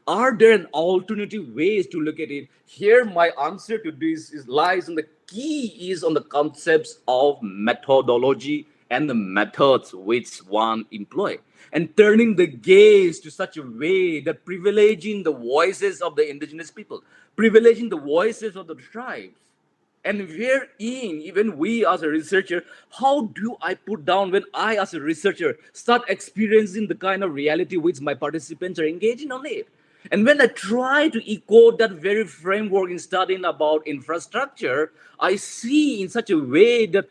Are there an alternative ways to look at it? Here, my answer to this lies in the key is on the concepts of methodology and the methods which one employ, and turning the gaze to such a way that privileging the voices of the indigenous people, privileging the voices of the tribes. And wherein, even we as a researcher, how do I put down when I as a researcher start experiencing the kind of reality which my participants are engaging on it? And when I try to echo that very framework in studying about infrastructure, I see in such a way that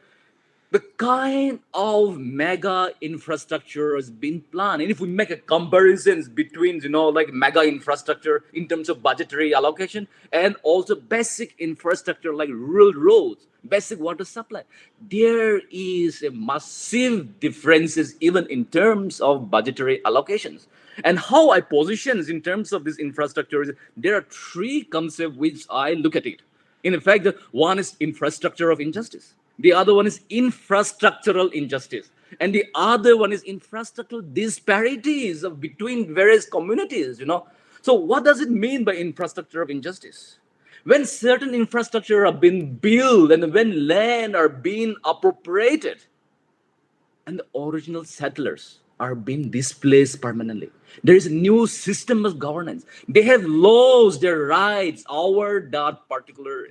the kind of mega infrastructure has been planned. And if we make a comparison between, like mega infrastructure in terms of budgetary allocation and also basic infrastructure like rural roads, basic water supply, there is a massive differences even in terms of budgetary allocations. And how I position in terms of this infrastructure is there are three concepts which I look at it. In fact, one is infrastructure of injustice. The other one is infrastructural injustice. And the other one is infrastructural disparities between various communities, So what does it mean by infrastructure of injustice? When certain infrastructure are being built and when land are being appropriated and the original settlers are being displaced permanently, there is a new system of governance. They have lost their rights over that particular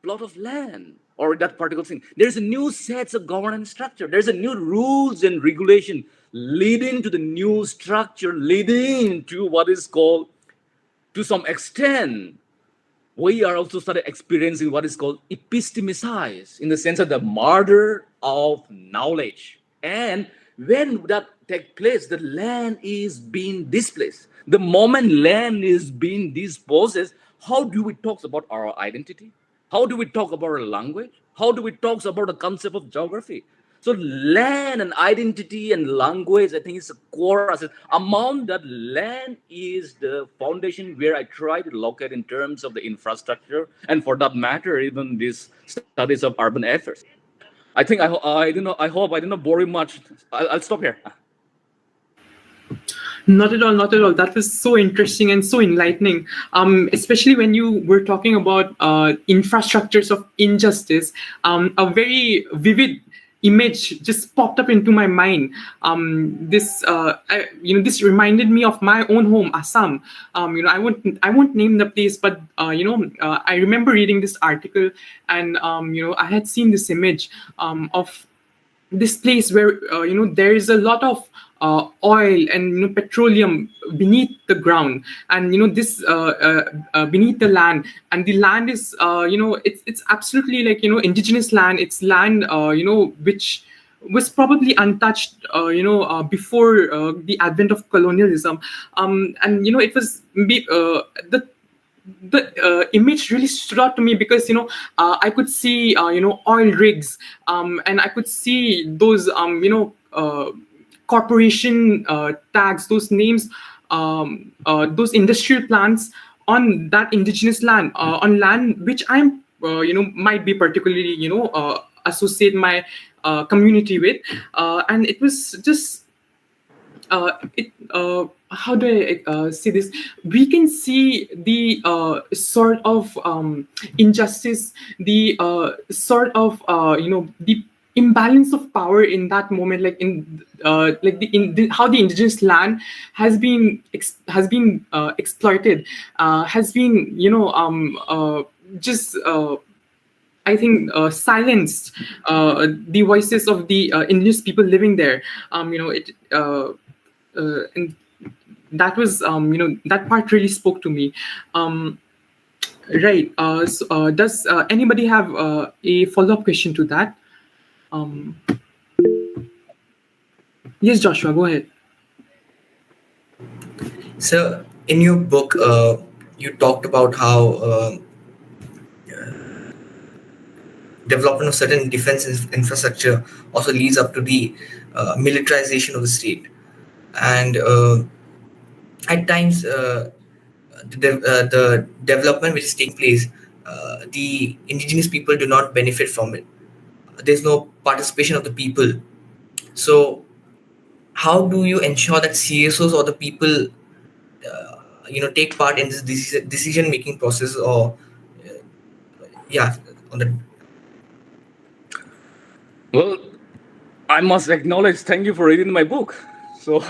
plot of land or that particular thing. There's a new set of governance structure. There's a new rules and regulation leading to the new structure, leading to what is called, to some extent, we are also started experiencing what is called epistemicize, in the sense of the murder of knowledge. And when that takes place, the land is being displaced. The moment land is being dispossessed, how do we talk about our identity? How do we talk about our language? How do we talk about the concept of geography? So land and identity and language, I think, is a core asset. Among that, land is the foundation where I try to locate in terms of the infrastructure, and for that matter, even these studies of urban affairs. I think I hope I did not bore you much. I'll stop here. Not at all, not at all. That was so interesting and so enlightening. Especially when you were talking about infrastructures of injustice, a very vivid image just popped up into my mind. This reminded me of my own home, Assam. I won't name the place, but I remember reading this article, and I had seen this image of this place where there is a lot of oil and petroleum beneath the ground, and this beneath the land, and the land is it's absolutely like indigenous land. It's land which was probably untouched before the advent of colonialism, and it was the image really stood out to me because I could see oil rigs, and I could see those corporation tags, those names, those industrial plants on that indigenous land, on land which I'm might be particularly associate my community with, and it was just how do I say this? We can see the sort of injustice, the sort of the imbalance of power in that moment, like how the indigenous land has been exploited, has been I think silenced the voices of the indigenous people living there. And that was that part really spoke to me. Right. Does anybody have a follow-up question to that? Yes, Joshua, go ahead. So in your book, you talked about how development of certain defense infrastructure also leads up to the militarization of the state. And at times, the development which is taking place, the indigenous people do not benefit from it. There's no participation of the people. So how do you ensure that CSOs or the people take part in this decision making process, or on the... Well, I must acknowledge, thank you for reading my book. So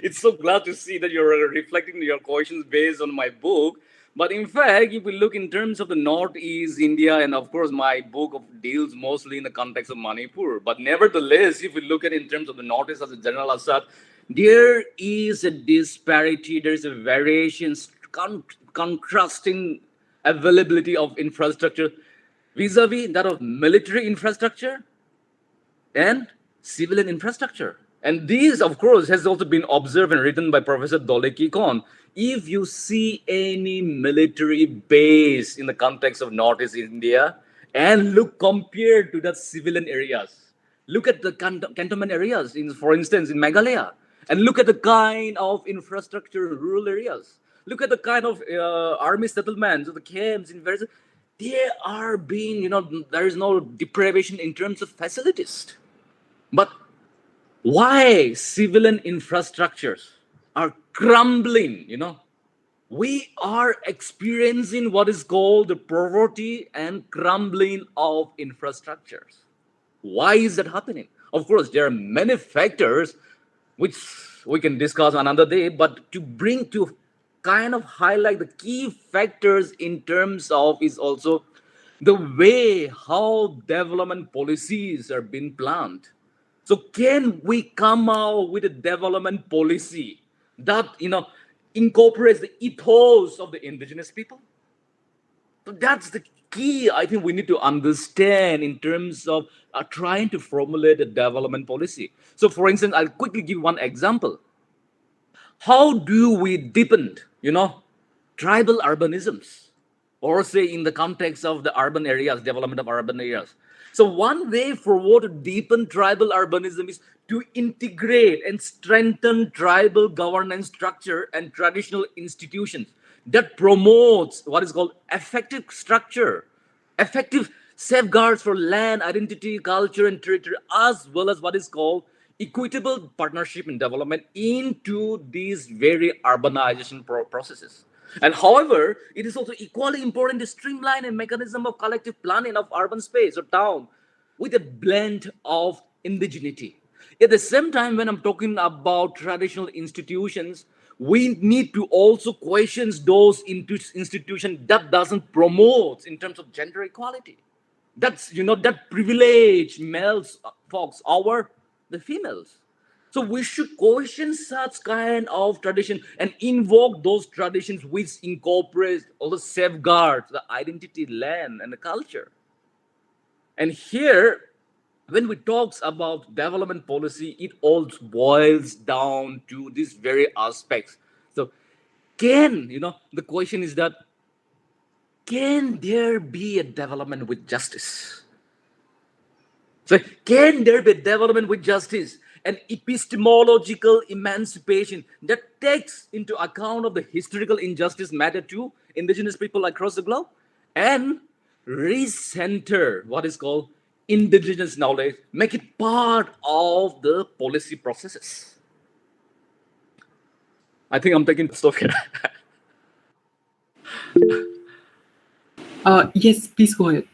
it's so glad to see that you're reflecting your questions based on my book. But in fact, if we look in terms of the Northeast India, and of course my book deals mostly in the context of Manipur, but nevertheless, if we look at in terms of the Northeast as a general asset, there is a disparity, there is a variation, contrasting availability of infrastructure vis-a-vis that of military infrastructure and civilian infrastructure. And this, of course, has also been observed and written by Professor 𝗏𝗏. If you see any military base in the context of Northeast India and look compared to the civilian areas, look at the cantonment areas, for instance, in Meghalaya, and look at the kind of infrastructure in rural areas. Look at the kind of army settlements, the camps in various... They are being, there is no deprivation in terms of facilities. But why civilian infrastructures are crumbling, we are experiencing what is called the poverty and crumbling of infrastructures. Why is that happening? Of course, there are many factors which we can discuss another day, but to kind of highlight the key factors in terms of is also the way how development policies are being planned. So can we come out with a development policy that, incorporates the ethos of the indigenous people? So that's the key I think we need to understand in terms of trying to formulate a development policy. So for instance, I'll quickly give one example. How do we deepen, tribal urbanisms, or say in the context of the urban areas, development of urban areas? So one way forward to deepen tribal urbanism is to integrate and strengthen tribal governance structure and traditional institutions that promotes what is called effective structure, effective safeguards for land, identity, culture, and territory, as well as what is called equitable partnership and development into these very urbanization processes. And however, it is also equally important to streamline a mechanism of collective planning of urban space or town with a blend of indigeneity. At the same time, when I'm talking about traditional institutions, we need to also question those institutions that doesn't promote in terms of gender equality. That's, that privilege males folks over the females. So we should question such kind of tradition and invoke those traditions which incorporate all the safeguards, the identity, land, and the culture. And here, when we talk about development policy, it all boils down to these very aspects. So the question is that, can there be a development with justice? So can there be development with justice? An epistemological emancipation that takes into account of the historical injustice matter to indigenous people across the globe and recenter what is called indigenous knowledge, make it part of the policy processes. I think I'm taking stuff here. Yes, please go ahead.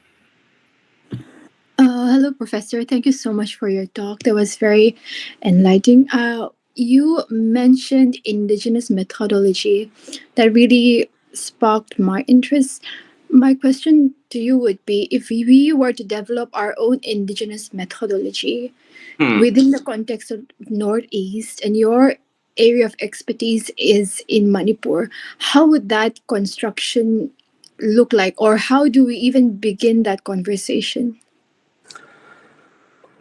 Hello, Professor. Thank you so much for your talk. That was very enlightening. You mentioned indigenous methodology that really sparked my interest. My question to you would be, if we were to develop our own indigenous methodology within the context of Northeast, and your area of expertise is in Manipur, how would that construction look like, or how do we even begin that conversation?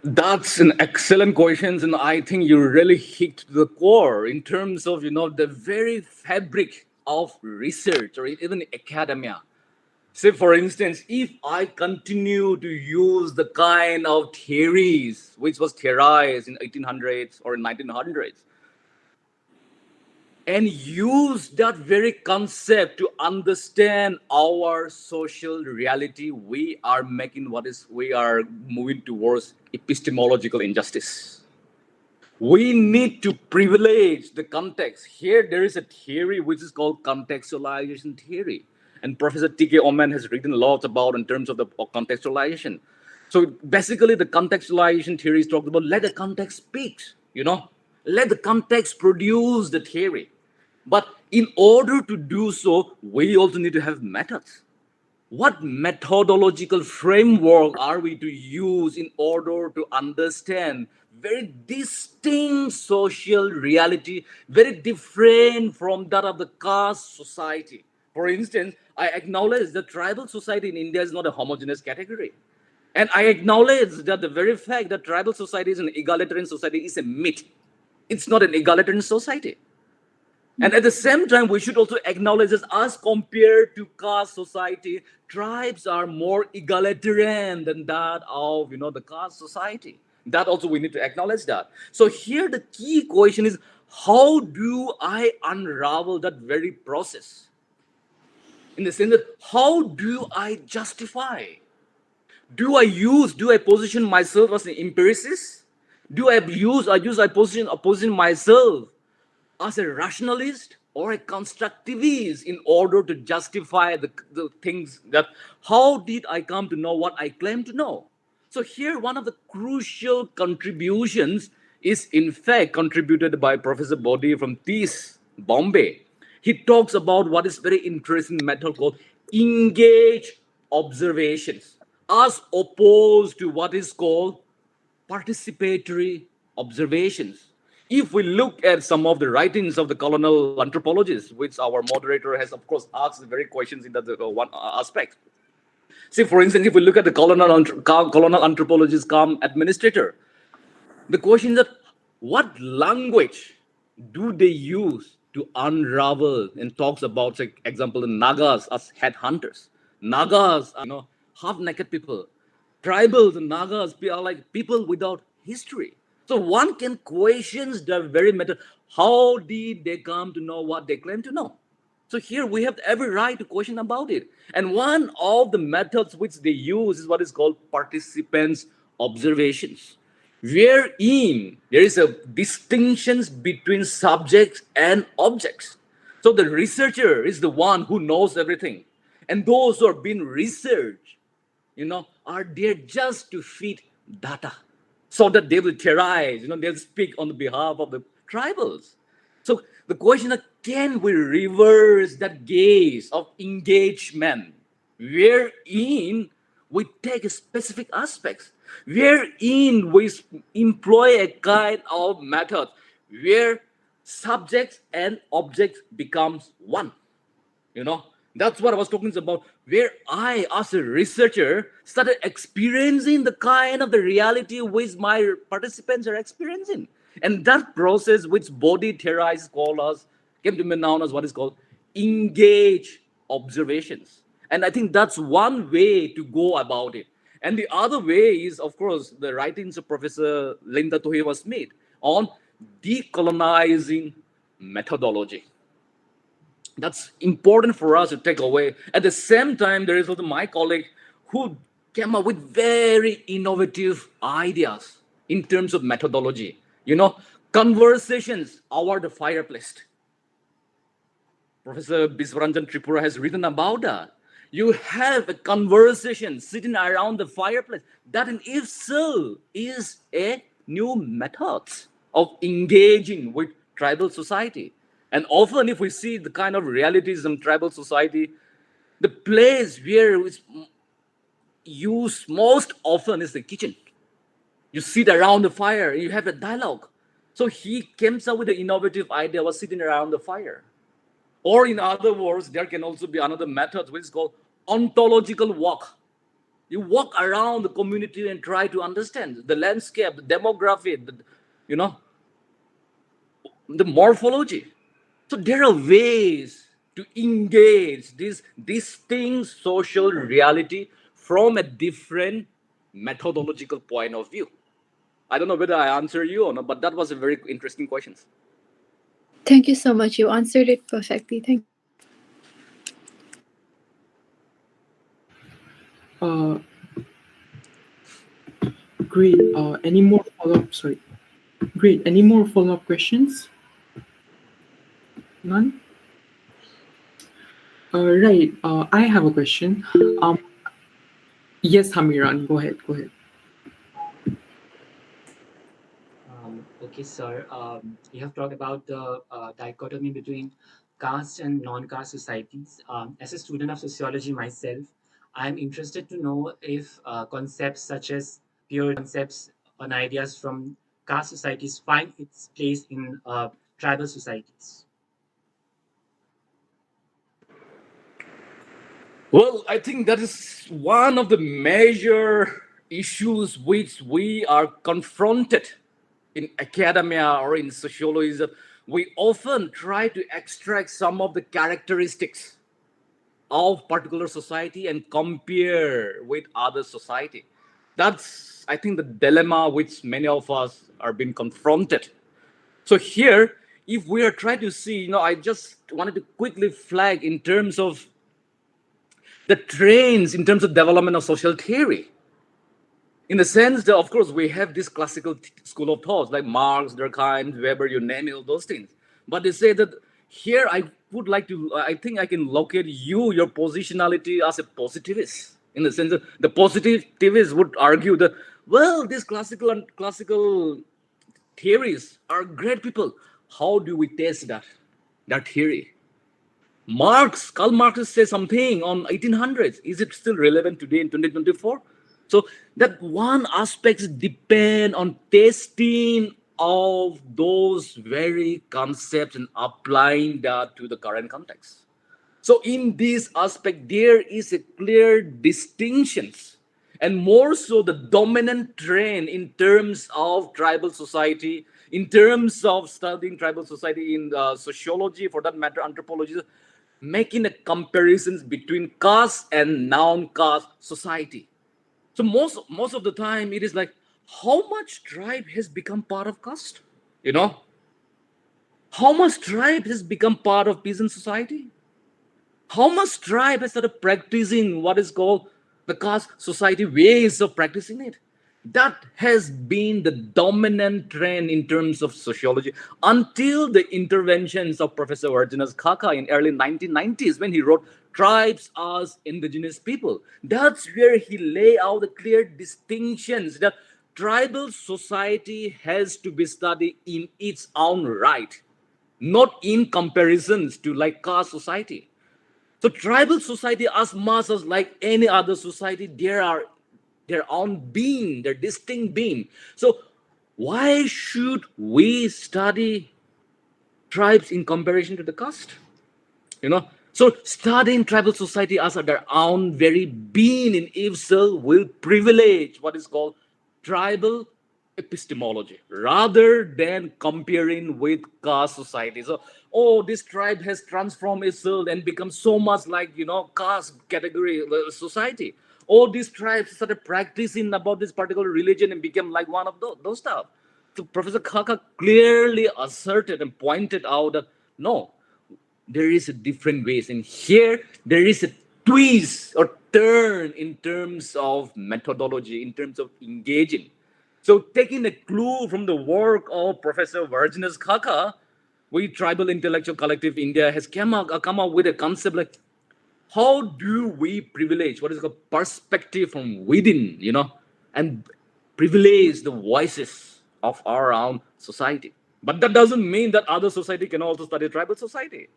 That's an excellent question, and I think you really hit the core in terms of the very fabric of research or even academia. Say, for instance, if I continue to use the kind of theories which was theorized in 1800s or 1900s, and use that very concept to understand our social reality, we are moving towards epistemological injustice. We need to privilege the context. Here, there is a theory which is called contextualization theory. And Professor 𝗖𝗍𝗋𝗀 has written a lot about in terms of the contextualization. So basically, the contextualization theory is talking about let the context speak, let the context produce the theory. But in order to do so, we also need to have methods. What methodological framework are we to use in order to understand very distinct social reality, very different from that of the caste society? For instance, I acknowledge that tribal society in India is not a homogeneous category. And I acknowledge that the very fact that tribal society is an egalitarian society is a myth. It's not an egalitarian society. And at the same time, we should also acknowledge that as compared to caste society, tribes are more egalitarian than that of, the caste society. That also we need to acknowledge that. So here the key question is, how do I unravel that very process? In the sense that, how do I justify? Do I position myself as an empiricist? Do I position myself as a rationalist or a constructivist in order to justify the things that, how did I come to know what I claim to know? So here, one of the crucial contributions is in fact contributed by Professor Bodhi from TISS, Bombay. He talks about what is very interesting method called engaged observations, as opposed to what is called participatory observations. If we look at some of the writings of the colonial anthropologists, which our moderator has, of course, asked the very questions in that one aspect. See, for instance, if we look at the colonial anthropologist come administrator, the question is that what language do they use to unravel, and talks about, for example, the Nagas as headhunters. Nagas are, half-naked people. Tribals and Nagas are like people without history. So one can question the very method. How did they come to know what they claim to know? So here we have every right to question about it. And one of the methods which they use is what is called participants' observations, wherein there is a distinction between subjects and objects. So the researcher is the one who knows everything. And those who are being researched, are there just to fit data, so that they will theorize, they'll speak on the behalf of the tribals. So the question is, can we reverse that gaze of engagement, wherein we take specific aspects, wherein we employ a kind of method where subjects and objects becomes one. That's what I was talking about, where I, as a researcher, started experiencing the kind of the reality which my participants are experiencing. And that process which body theorists call us, came to be known as what is called engage observations. And I think that's one way to go about it. And the other way is, of course, the writings of Professor Linda 𝗏𝗏 on decolonizing methodology. That's important for us to take away. At the same time, there is also my colleague who came up with very innovative ideas in terms of methodology. Conversations over the fireplace. Professor Biswaranjan Tripura has written about that. You have a conversation sitting around the fireplace. That in itself is a new method of engaging with tribal society. And often if we see the kind of realities in tribal society, the place where it's used most often is the kitchen. You sit around the fire, you have a dialogue. So he came up with the innovative idea of sitting around the fire. Or in other words, there can also be another method which is called ontological walk. You walk around the community and try to understand the landscape, the demography, the morphology. So there are ways to engage this distinct social reality from a different methodological point of view. I don't know whether I answer you or not, but that was a very interesting question. Thank you so much. You answered it perfectly. Thank you. Great. Any more follow-up? Sorry. Great. Any more follow-up questions? None? Right. I have a question. Yes, Hamiran, go ahead. Okay, sir. You have talked about the dichotomy between caste and non-caste societies. As a student of sociology myself, I'm interested to know if concepts such as pure concepts and ideas from caste societies find its place in tribal societies. Well, I think that is one of the major issues which we are confronted in academia or in sociology. We often try to extract some of the characteristics of particular society and compare with other society. That's, I think, the dilemma which many of us are being confronted. So here, if we are trying to see, I just wanted to quickly flag in terms of the trends in terms of development of social theory. In the sense that, of course, we have this classical school of thoughts like Marx, Durkheim, Weber, you name it, all those things. But they say that here I would like to, I think I can locate your positionality as a positivist. In the sense that the positivists would argue that, well, these classical theories are great people. How do we test that theory? Karl Marx says something on 1800s. Is it still relevant today in 2024? So that one aspect depend on testing of those very concepts and applying that to the current context. So in this aspect, there is a clear distinctions, and more so the dominant trend in terms of tribal society, in terms of studying tribal society in sociology, for that matter, anthropology, making a comparisons between caste and non-caste society. So most of the time, it is like, how much tribe has become part of caste? How much tribe has become part of peasant society? How much tribe has started practicing what is called the caste society ways of practicing it? That has been the dominant trend in terms of sociology until the interventions of Professor Eugenius 𝗥𝗏 in early 1990s, when he wrote Tribes as Indigenous People. That's where he lay out the clear distinctions that tribal society has to be studied in its own right, not in comparisons to like caste society. So tribal society, as much as like any other society, there are their own being, their distinct being. So why should we study tribes in comparison to the caste? So studying tribal society as their own very being in itself will privilege what is called tribal epistemology rather than comparing with caste society. So, this tribe has transformed itself and become so much like, caste category society. All these tribes started practicing about this particular religion and became like one of those stuff. So Professor Kaka clearly asserted and pointed out that no, there is a different ways. And here there is a twist or turn in terms of methodology, in terms of engaging. So taking a clue from the work of Professor Virginus Kaka, we Tribal Intellectual Collective India has come up with a concept like, how do we privilege what is called perspective from within, and privilege the voices of our own society. But that doesn't mean that other society can also study tribal society.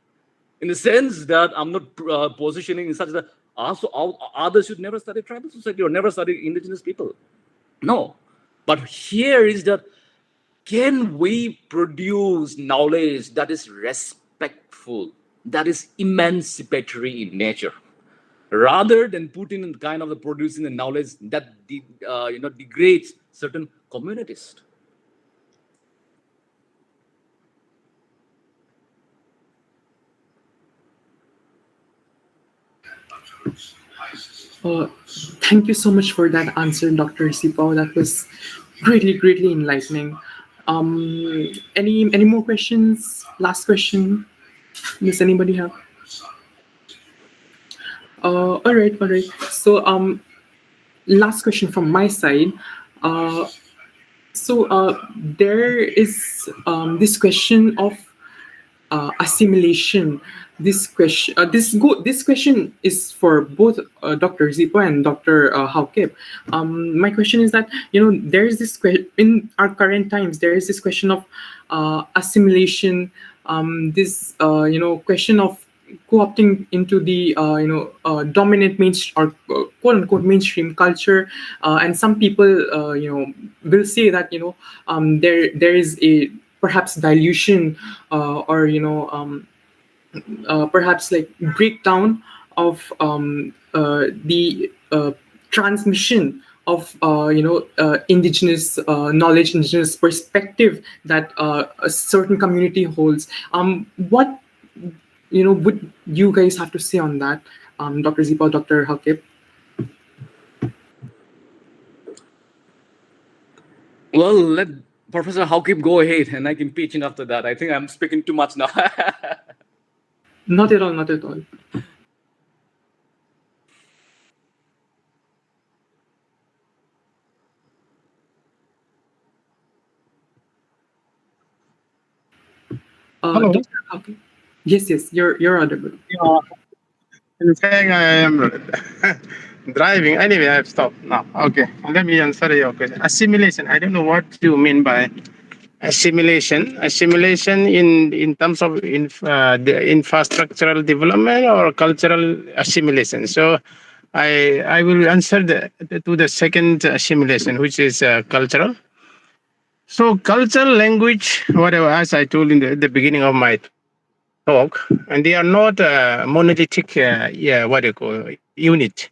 In the sense that I'm not positioning in such that also others should never study tribal society or never study indigenous people. No. But here is that, can we produce knowledge that is respectful, that is emancipatory in nature, rather than putting in kind of the producing the knowledge that degrades certain communities? Thank you so much for that answer, Dr. 𝗪𝗍𝗶. That was greatly enlightening. Any more questions? Last question. Does anybody have? All right. So last question from my side. There is this question of assimilation. This question is for both Dr. 𝗪𝗍𝗶 and Dr. 𝗪𝗁𝗏. My question is that there is this in our current times, there is this question of assimilation. This question of co-opting into the dominant mainstream or quote unquote mainstream culture, and some people will say that there is a perhaps dilution or perhaps like breakdown of the transmission of indigenous knowledge, indigenous perspective that a certain community holds. What would you guys have to say on that, Dr. 𝗪𝗍𝗶, Dr. 𝗪𝗁𝗏? Well, let Professor 𝗪𝗁𝗏 go ahead, and I can pitch in after that. I think I'm speaking too much now. Not at all. Hello. Dr. 𝗪𝗁𝗏. Yes, you're audible. In fact, I am driving. Anyway, I've stopped now. Okay, let me answer your question. Assimilation. I don't know what you mean by assimilation. Assimilation in terms of the infrastructural development or cultural assimilation. So I will answer to the second assimilation, which is cultural. So cultural, language, whatever, as I told in the beginning of my talk, and they are not monolithic, unit.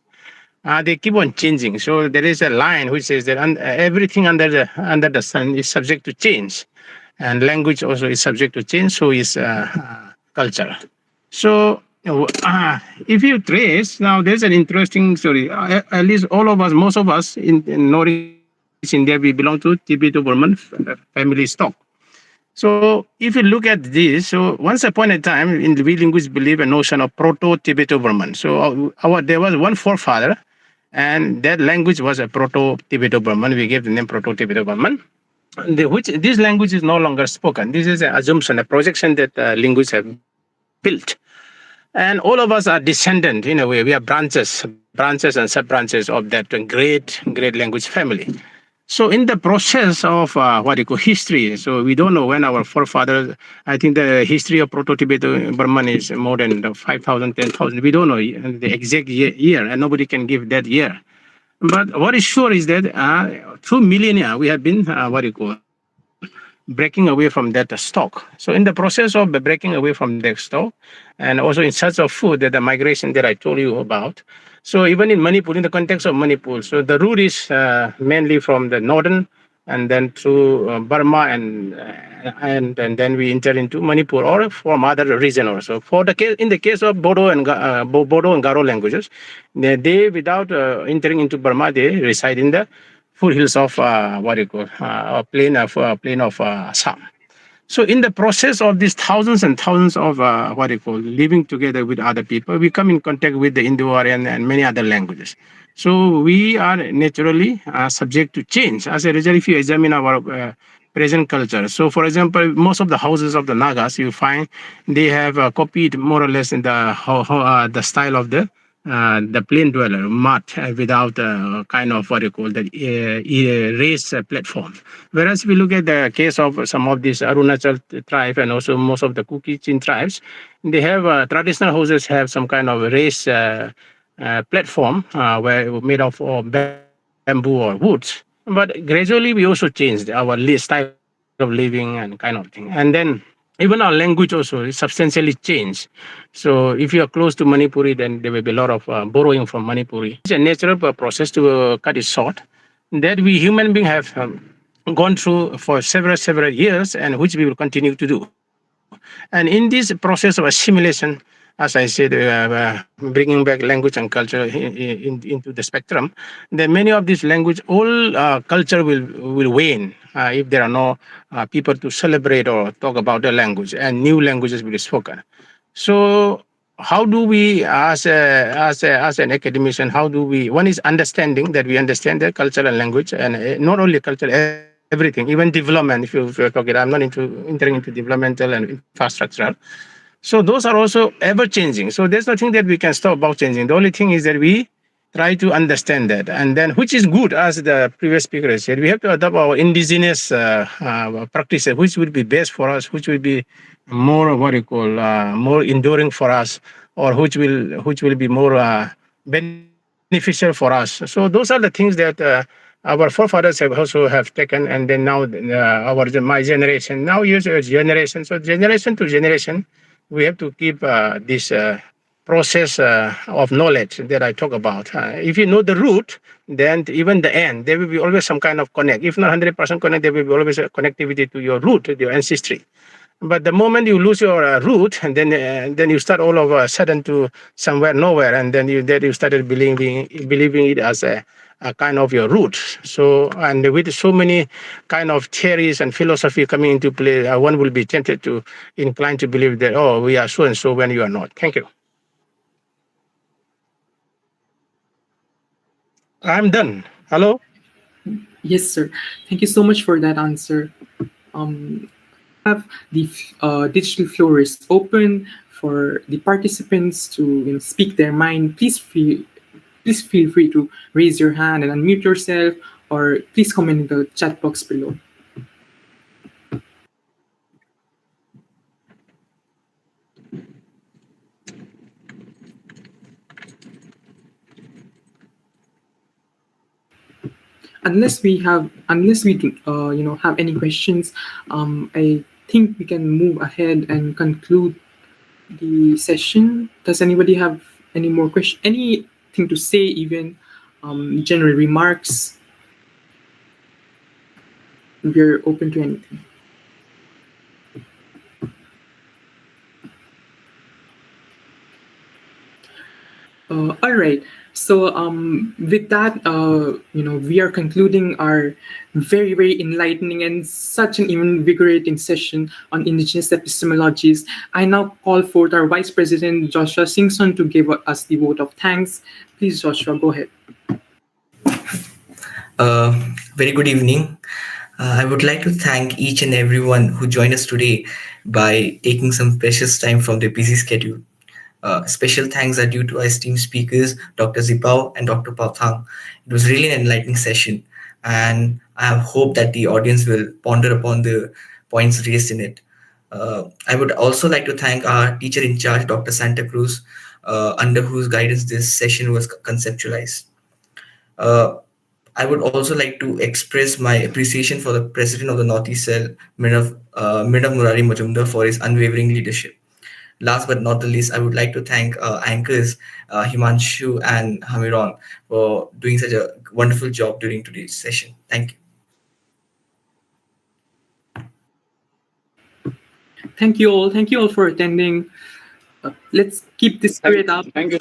They keep on changing. So there is a line which says that everything under the sun is subject to change, and language also is subject to change. So is culture. So if you trace, now there's an interesting story. At least all of us, most of us in Northeast India, we belong to Tibeto-Burman family stock. So if you look at this, so once upon a time, we linguists believe a notion of proto-Tibeto-Burman. So there was one forefather, and that language was a proto-Tibeto-Burman. We gave the name proto-Tibeto-Burman, which this language is no longer spoken. This is an assumption, a projection that linguists have built. And all of us are descendant in a way. We are branches and sub-branches of that great language family. So in the process of history, so we don't know when our forefathers, I think the history of Proto-Tibetan-Burman is more than 5,000, 10,000. We don't know the exact year, and nobody can give that year. But what is sure is that through millennia, we have been, breaking away from that stock. So in the process of breaking away from that stock, and also in search of food, that the migration that I told you about. So even in Manipur, in the context of Manipur, so the route is mainly from the northern, and then through Burma, and then we enter into Manipur or from other region also. For the case, in the case of Bodo and Garo languages, they without entering into Burma, they reside in the foothills of plain of Assam. So in the process of these thousands and thousands of living together with other people, we come in contact with the Indo-Aryan and many other languages. So we are naturally subject to change. As a result, if you examine our present culture, so for example, most of the houses of the Nagas, you find they have copied more or less in the style of the plain dweller, mud, without kind of raised platform. Whereas we look at the case of some of these Arunachal tribe and also most of the Kuki-Chin tribes, they have traditional houses have some kind of raised platform where made of bamboo or woods. But gradually we also changed our style of living and kind of thing. And then even our language also is substantially changed. So if you are close to Manipuri, then there will be a lot of borrowing from Manipuri. It's a natural process to cut it short that we human beings have gone through for several years, and which we will continue to do. And in this process of assimilation, as I said, bringing back language and culture into the spectrum, then many of these language, all culture will wane if there are no people to celebrate or talk about the language, and new languages will be spoken. So how do we, as an academician, how do we? One is understanding that we understand the culture and language, and not only culture, everything, even development. If you're talking, I'm not entering into developmental and infrastructural. So those are also ever changing. So there's nothing that we can stop about changing. The only thing is that we try to understand that, and then which is good, as the previous speaker said, we have to adopt our indigenous practices, which will be best for us, which will be more more enduring for us, or which will be more beneficial for us. So those are the things that our forefathers have taken, and then now my generation, now your generation. So generation to generation, we have to keep this process of knowledge that I talk about. If you know the root, then even the end, there will be always some kind of connect. If not 100% connect, there will be always a connectivity to your root, to your ancestry. But the moment you lose your root, and then you start all of a sudden to somewhere nowhere, and then you started believing it as a kind of your root. So, and with so many kind of theories and philosophy coming into play, one will be tempted to incline to believe that, oh, we are so and so when you are not. Thank you. I'm done. Hello? Yes, sir. Thank you so much for that answer. Have the digital floor is open for the participants to speak their mind. Please feel free to raise your hand and unmute yourself, or please comment in the chat box below. Unless we do have any questions, I think we can move ahead and conclude the session. Does anybody have any more questions? Anything to say, even general remarks? We're open to anything. All right. So with that, we are concluding our very, very enlightening and such an invigorating session on Indigenous epistemologies. I now call forth our Vice President, Joshua Singson, to give us the vote of thanks. Please, Joshua, go ahead. Very good evening. I would like to thank each and everyone who joined us today by taking some precious time from their busy schedule. Special thanks are due to our esteemed speakers, Dr. 𝗖𝗍𝗶𝗀 and Dr. Pautang. It was really an enlightening session. and I hope that the audience will ponder upon the points raised in it. I would also like to thank our teacher in charge, Dr. Santa Cruz, under whose guidance this session was conceptualized. I would also like to express my appreciation for the president of the Northeast Cell, Madam Murari Majumdar, for his unwavering leadership. Last but not the least, I would like to thank anchors Himanshu and Hamiron for doing such a wonderful job during today's session. Thank you. Thank you all. Thank you all for attending. Let's keep this spirit up. Thank you